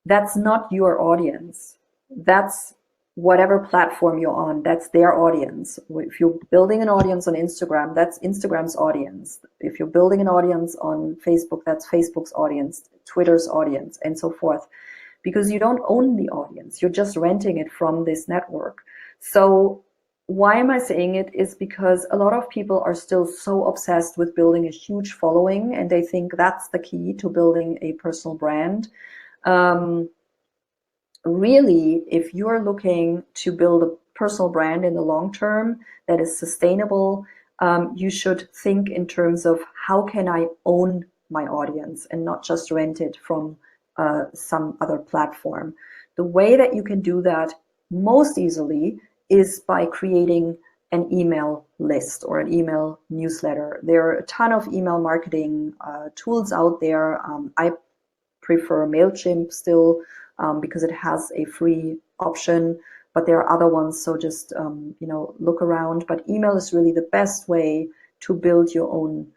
that's not your audience. That's whatever platform you're on, that's their audience. If you're building an audience on Instagram, that's Instagram's audience. If you're building an audience on Facebook, that's Facebook's audience, Twitter's audience, and so forth. Because you don't own the audience, you're just renting it from this network. So why am I saying it? Is because a lot of people are still so obsessed with building a huge following, and they think that's the key to building a personal brand. Really, if you're looking to build a personal brand in the long term that is sustainable, you should think in terms of how can I own my audience and not just rent it from some other platform. The way that you can do that most easily is by creating an email list or an email newsletter. There are a ton of email marketing tools out there. I prefer MailChimp still, because it has a free option, but there are other ones, so just look around. But email is really the best way to build your own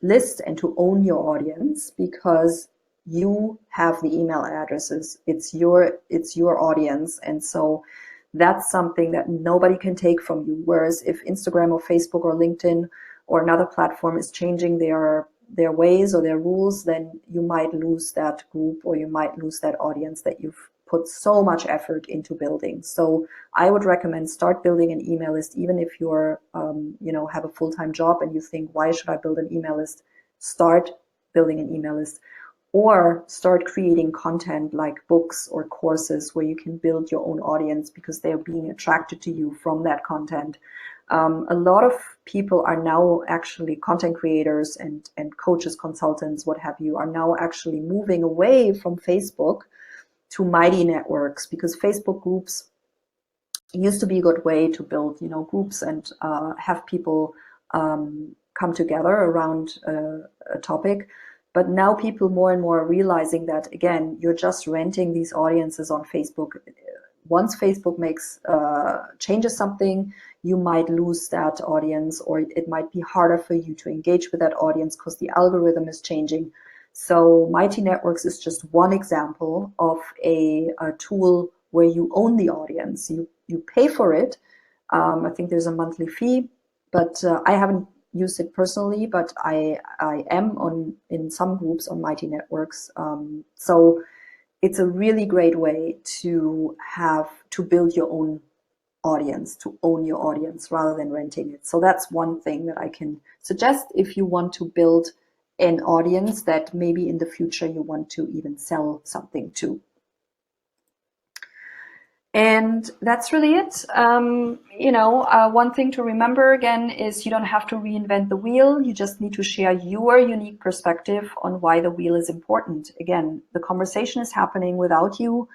list and to own your audience, because you have the email addresses. It's your audience, and so that's something that nobody can take from you. Whereas if Instagram or Facebook or LinkedIn or another platform is changing their ways or their rules, then you might lose that group, or you might lose that audience that you've put so much effort into building. So I would recommend start building an email list, even if you're have a full-time job and you think, why should I build an email list? Start building an email list, or start creating content like books or courses where you can build your own audience because they're being attracted to you from that content. A lot of people are now actually content creators and coaches, consultants, what have you, are now actually moving away from Facebook to Mighty networks, because Facebook groups used to be a good way to build, groups and have people come together around a topic. But now people more and more are realizing that, again, you're just renting these audiences on Facebook. Once Facebook changes something, you might lose that audience, or it might be harder for you to engage with that audience because the algorithm is changing. So Mighty Networks is just one example of a tool where you own the audience. You pay for it. I think there's a monthly fee, but I haven't used it personally, but I am in some groups on Mighty Networks. So it's a really great way to build your own audience, to own your audience rather than renting it. So that's one thing that I can suggest if you want to build an audience that maybe in the future you want to even sell something to. And that's really it. One thing to remember again is you don't have to reinvent the wheel. You just need to share your unique perspective on why the wheel is important. Again, the conversation is happening without you.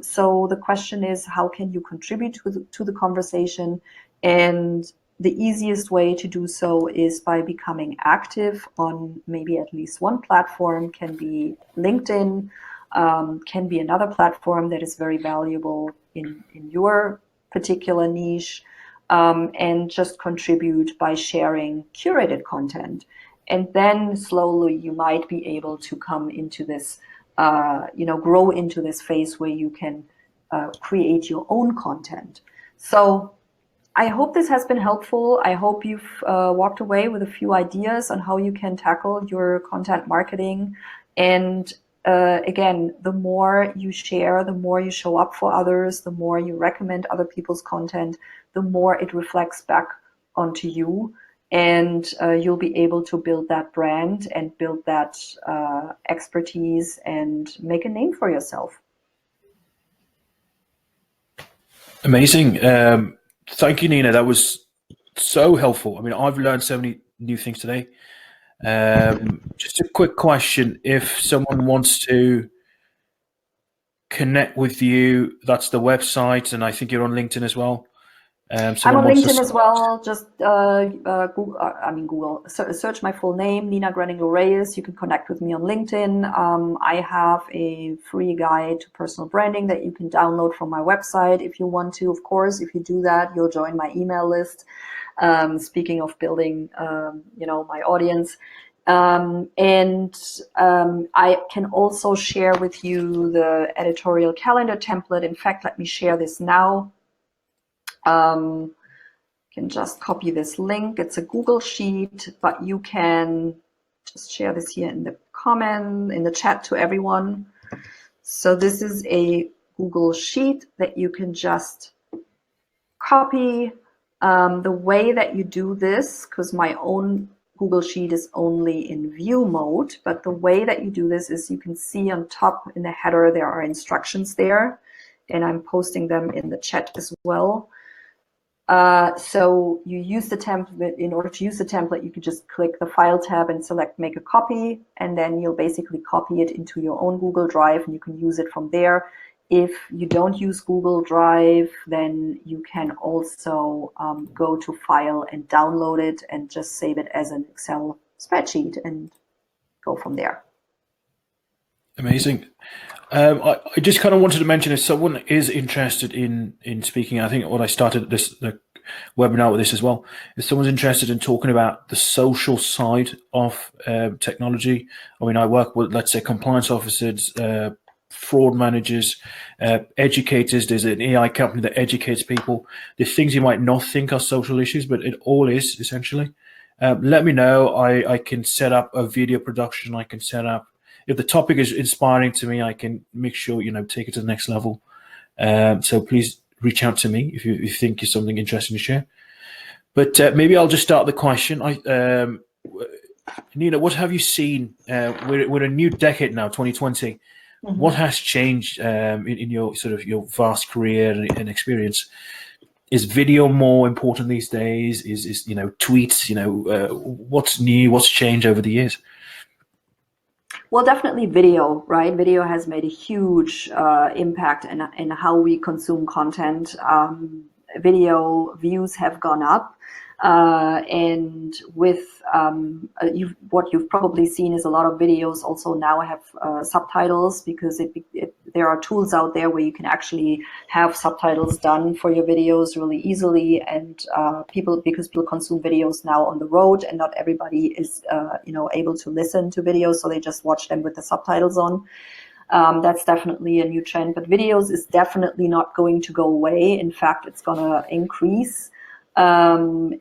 So the question is, how can you contribute to the conversation? And the easiest way to do so is by becoming active on maybe at least one platform. Can be LinkedIn, can be another platform that is very valuable in your particular niche. and just contribute by sharing curated content. And then slowly you might be able to come into this, grow into this phase where you can create your own content. So I hope this has been helpful. I hope you've walked away with a few ideas on how you can tackle your content marketing. And again, the more you share, the more you show up for others, the more you recommend other people's content, the more it reflects back onto you. And you'll be able to build that brand and build that expertise and make a name for yourself. Amazing. Thank you, Nina. That was so helpful. I mean, I've learned so many new things today. Just a quick question. If someone wants to connect with you, that's the website, and I think you're on LinkedIn as well. I'm on LinkedIn as well. Just Google. Search my full name, Nina GRENNINGLOH REYES. You can connect with me on LinkedIn. I have a free guide to personal branding that you can download from my website if you want to. Of course, if you do that, you'll join my email list. Speaking of building, my audience. I can also share with you the editorial calendar template. In fact, let me share this now. Can just copy this link. It's a Google Sheet, but you can just share this here in the in the chat to everyone. So this is a Google Sheet that you can just copy. The way that you do this, because my own Google Sheet is only in view mode, but the way that you do this is you can see on top in the header there are instructions there, and I'm posting them in the chat as well. So you use the template. In order to use the template, you can just click the File tab and select Make a Copy, and then you'll basically copy it into your own Google Drive, and you can use it from there. If you don't use Google Drive, then you can also go to File and download it and just save it as an Excel spreadsheet and go from there. Amazing. I just kind of wanted to mention, if someone is interested in speaking, I think what I started the webinar with this as well, if someone's interested in talking about the social side of technology. I mean, I work with, let's say, compliance officers, fraud managers, educators. There's an AI company that educates people. There's things you might not think are social issues, but it all is, essentially. Let me know. I can set up a video production. I can set up, if the topic is inspiring to me, I can make sure, take it to the next level. So please reach out to me if you think it's something interesting to share. But maybe I'll just start the question. Nina, what have you seen? We're a new decade now, 2020. Mm-hmm. What has changed in your your vast career and experience? Is video more important these days? Is tweets? What's new? What's changed over the years? Well, definitely video, right? Video has made a huge impact in how we consume content. Video views have gone up. And with what you've probably seen is a lot of videos also now have subtitles, because there are tools out there where you can actually have subtitles done for your videos really easily. And because people consume videos now on the road, and not everybody is able to listen to videos, so they just watch them with the subtitles on. That's definitely a new trend, but videos is definitely not going to go away. In fact, it's going to increase. What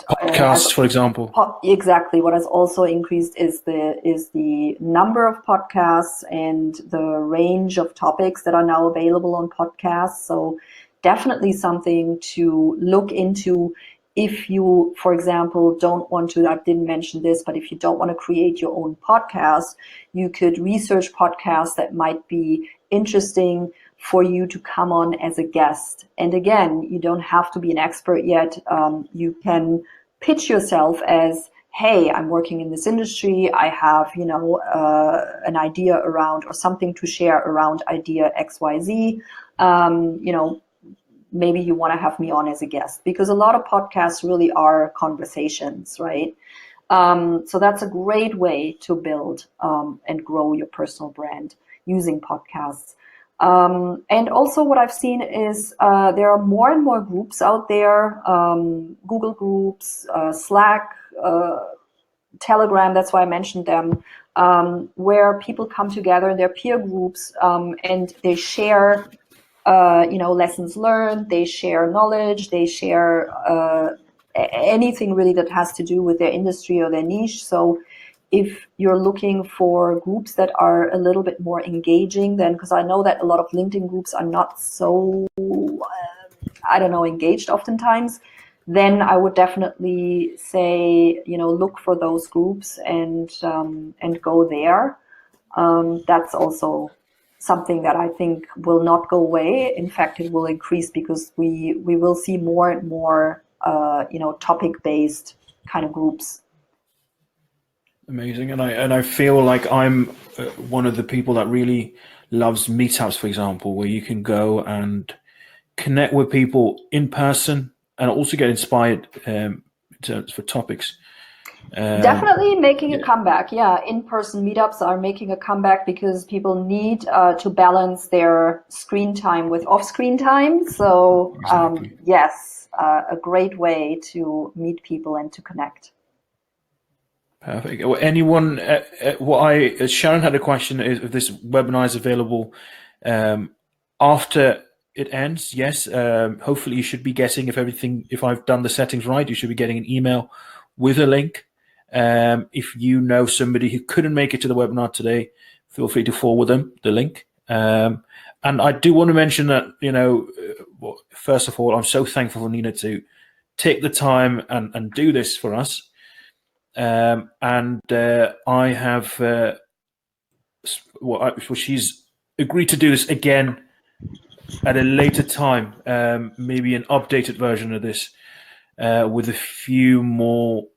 podcasts, for example, exactly what has also increased is the number of podcasts and the range of topics that are now available on podcasts. So definitely something to look into. If you, for example, don't want to, I didn't mention this, but if you don't want to create your own podcast, you could research podcasts that might be interesting for you to come on as a guest. And again, you don't have to be an expert yet. You can pitch yourself as, hey, I'm working in this industry. I have, an idea around, or something to share around idea XYZ. Maybe you want to have me on as a guest, because a lot of podcasts really are conversations, right? So that's a great way to build and grow your personal brand using podcasts. And also what I've seen is there are more and more groups out there, Google groups, Slack, Telegram, that's why I mentioned them, where people come together in their peer groups and they share lessons learned, they share knowledge, they share anything really that has to do with their industry or their niche. So if you're looking for groups that are a little bit more engaging, then, because I know that a lot of LinkedIn groups are not so, engaged oftentimes, then I would definitely say, look for those groups and go there. That's also something that I think will not go away. In fact, it will increase because we will see more and more, topic-based kind of groups. Amazing, and I feel like I'm one of the people that really loves meetups, for example, where you can go and connect with people in person and also get inspired for topics. Definitely making a comeback. Yeah, in-person meetups are making a comeback because people need to balance their screen time with off-screen time. So Exactly. yes, a great way to meet people and to connect. Perfect. Well, anyone, Sharon had a question, if this webinar is available after it ends. Yes. Hopefully you should be getting, if I've done the settings right, you should be getting an email with a link. If you know somebody who couldn't make it to the webinar today, feel free to forward them the link. And I do want to mention that, first of all, I'm so thankful for Nina to take the time and do this for us. I have, she's agreed to do this again at a later time, maybe an updated version of this with a few more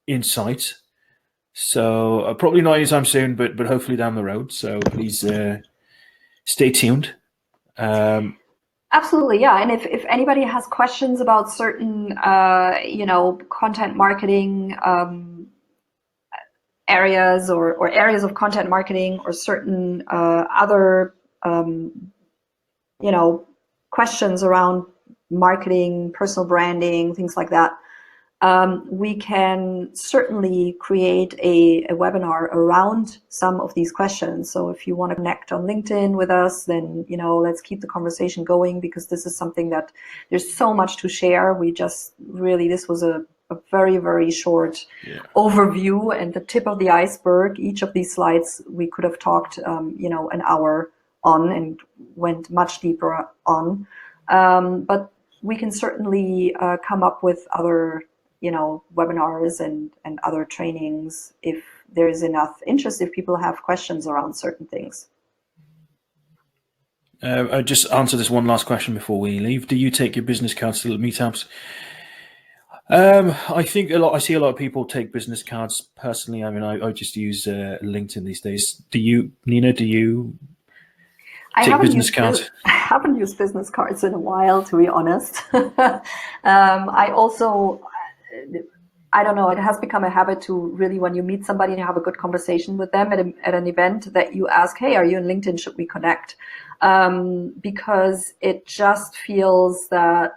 insights. So probably not anytime soon, but hopefully down the road. So please stay tuned. Absolutely, yeah. And if anybody has questions about certain, content marketing areas or areas of content marketing or certain other, questions around marketing, personal branding, things like that, we can certainly create a webinar around some of these questions. So if you want to connect on LinkedIn with us, then, let's keep the conversation going, because this is something that there's so much to share. We just really, this was a very, very short overview and the tip of the iceberg. Each of these slides, we could have talked, an hour on and went much deeper on. But we can certainly come up with other webinars and other trainings if there's enough interest, if people have questions around certain things. I'll just answer this one last question before we leave. Do you take your business cards to the meetups? I think I see a lot of people take business cards. Personally, I mean, I just use LinkedIn these days. Do you, Nina, take business cards? I haven't used business cards in a while, to be honest. I don't know, it has become a habit to really, when you meet somebody and you have a good conversation with them at an event, that you ask, hey, are you on LinkedIn? Should we connect? Because it just feels that,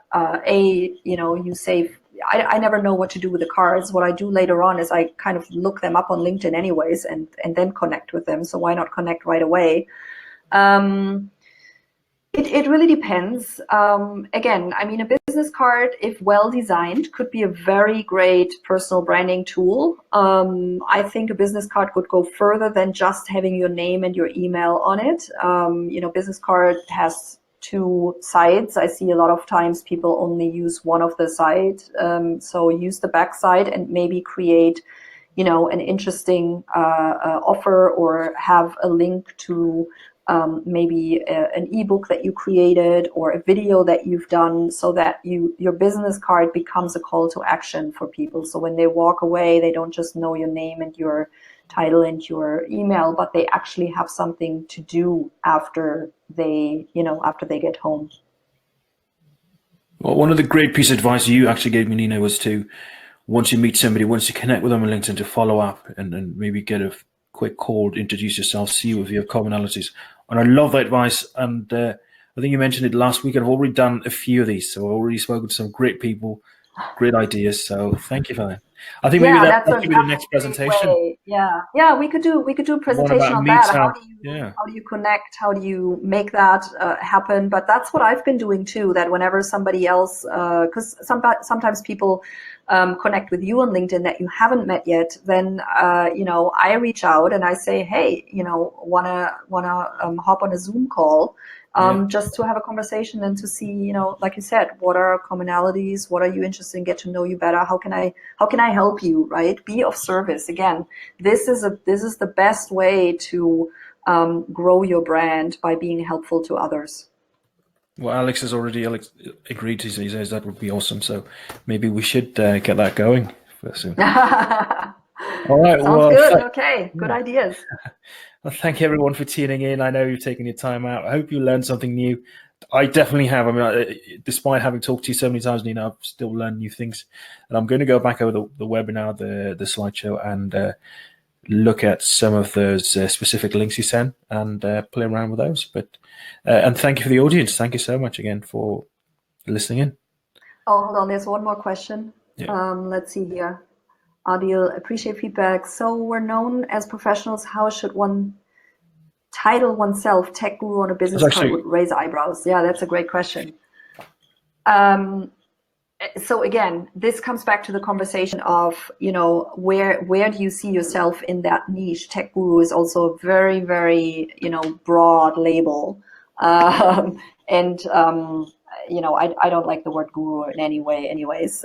you save. I never know what to do with the cards. What I do later on is I kind of look them up on LinkedIn anyways and then connect with them. So why not connect right away? It really depends. Again, I mean, a business card, if well designed, could be a very great personal branding tool. I think a business card could go further than just having your name and your email on it. Business card has two sides. I see a lot of times people only use one of the sides. So use the back side and maybe create, an interesting offer, or have a link to maybe an ebook that you created or a video that you've done, so that your business card becomes a call to action for people. So when they walk away, they don't just know your name and your title and your email, but they actually have something to do after they get home. Well, one of the great pieces of advice you actually gave me, Nina, was to, once you meet somebody, once you connect with them on LinkedIn, to follow up and maybe get a quick call, introduce yourself, see if you have commonalities. And I love that advice. And I think you mentioned it last week. I've already done a few of these, so I've already spoken to some great people, great ideas. So thank you for that. I think maybe Yeah, that that's should be the next a great presentation. way. Yeah, we could do a One presentation about on me that. time. Yeah. How do you connect? How do you make that happen? But that's what I've been doing too. That whenever somebody else, because sometimes people connect with you on LinkedIn that you haven't met yet, then I reach out and I say, hey, wanna hop on a Zoom call. Yeah. Just to have a conversation and to see, like you said, what are our commonalities? What are you interested in? Get to know you better. How can I help you? Right? Be of service. Again, this is the best way to grow your brand, by being helpful to others. Well, Alex has already agreed to. He says that would be awesome. So maybe we should get that going soon. All right. Sounds Well, good. Okay, good yeah. ideas. Well, thank everyone for tuning in. I know you've taken your time out. I hope you learned something new. I definitely have. I mean, despite having talked to you so many times, Nina, I've still learned new things. And I'm going to go back over the webinar, the slideshow, and look at some of those specific links you sent and play around with those. But and thank you for the audience. Thank you so much again for listening in. Oh, hold on. There's one more question. Yeah. Let's see here. Adil, appreciate feedback. So we're known as professionals. How should one title oneself tech guru on a That's business card would actually raise eyebrows? Yeah, that's a great question. So again, this comes back to the conversation of, where do you see yourself in that niche? Tech guru is also a very, very, broad label. And I don't like the word guru in any way anyways.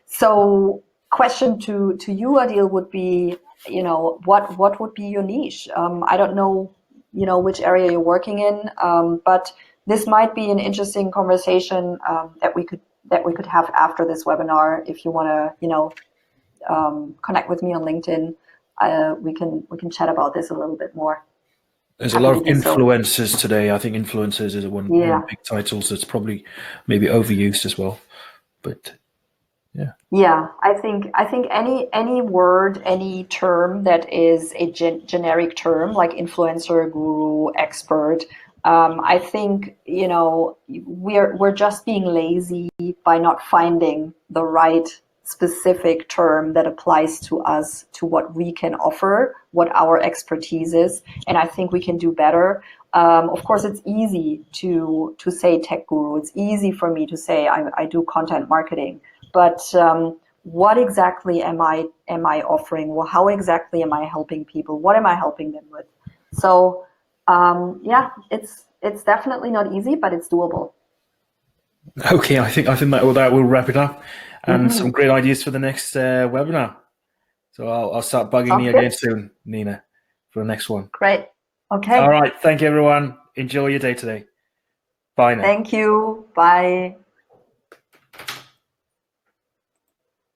So question to you, Adil, would be, what would be your niche? I don't know, which area you're working in, but this might be an interesting conversation that we could have after this webinar. If you want to, connect with me on LinkedIn, we can chat about this a little bit more. there's a Happy lot to of do so. influencers today. I think influencers is one Yeah. big title, so it's probably maybe overused as well. But yeah. Yeah, I think any word, any term that is a generic term like influencer, guru, expert, I think we're just being lazy by not finding the right specific term that applies to us, to what we can offer, what our expertise is, and I think we can do better. Of course, it's easy to say tech guru. It's easy for me to say I do content marketing. But what exactly am I offering? Well, how exactly am I helping people? What am I helping them with? So yeah, it's definitely not easy, but it's doable. Okay, I think that will wrap it up, and some great ideas for the next webinar. So I'll start bugging Sounds you good. again soon, Nina, for the next one. Great. All Okay. right, thank you everyone. Enjoy your day today. Bye now. Thank you. Bye.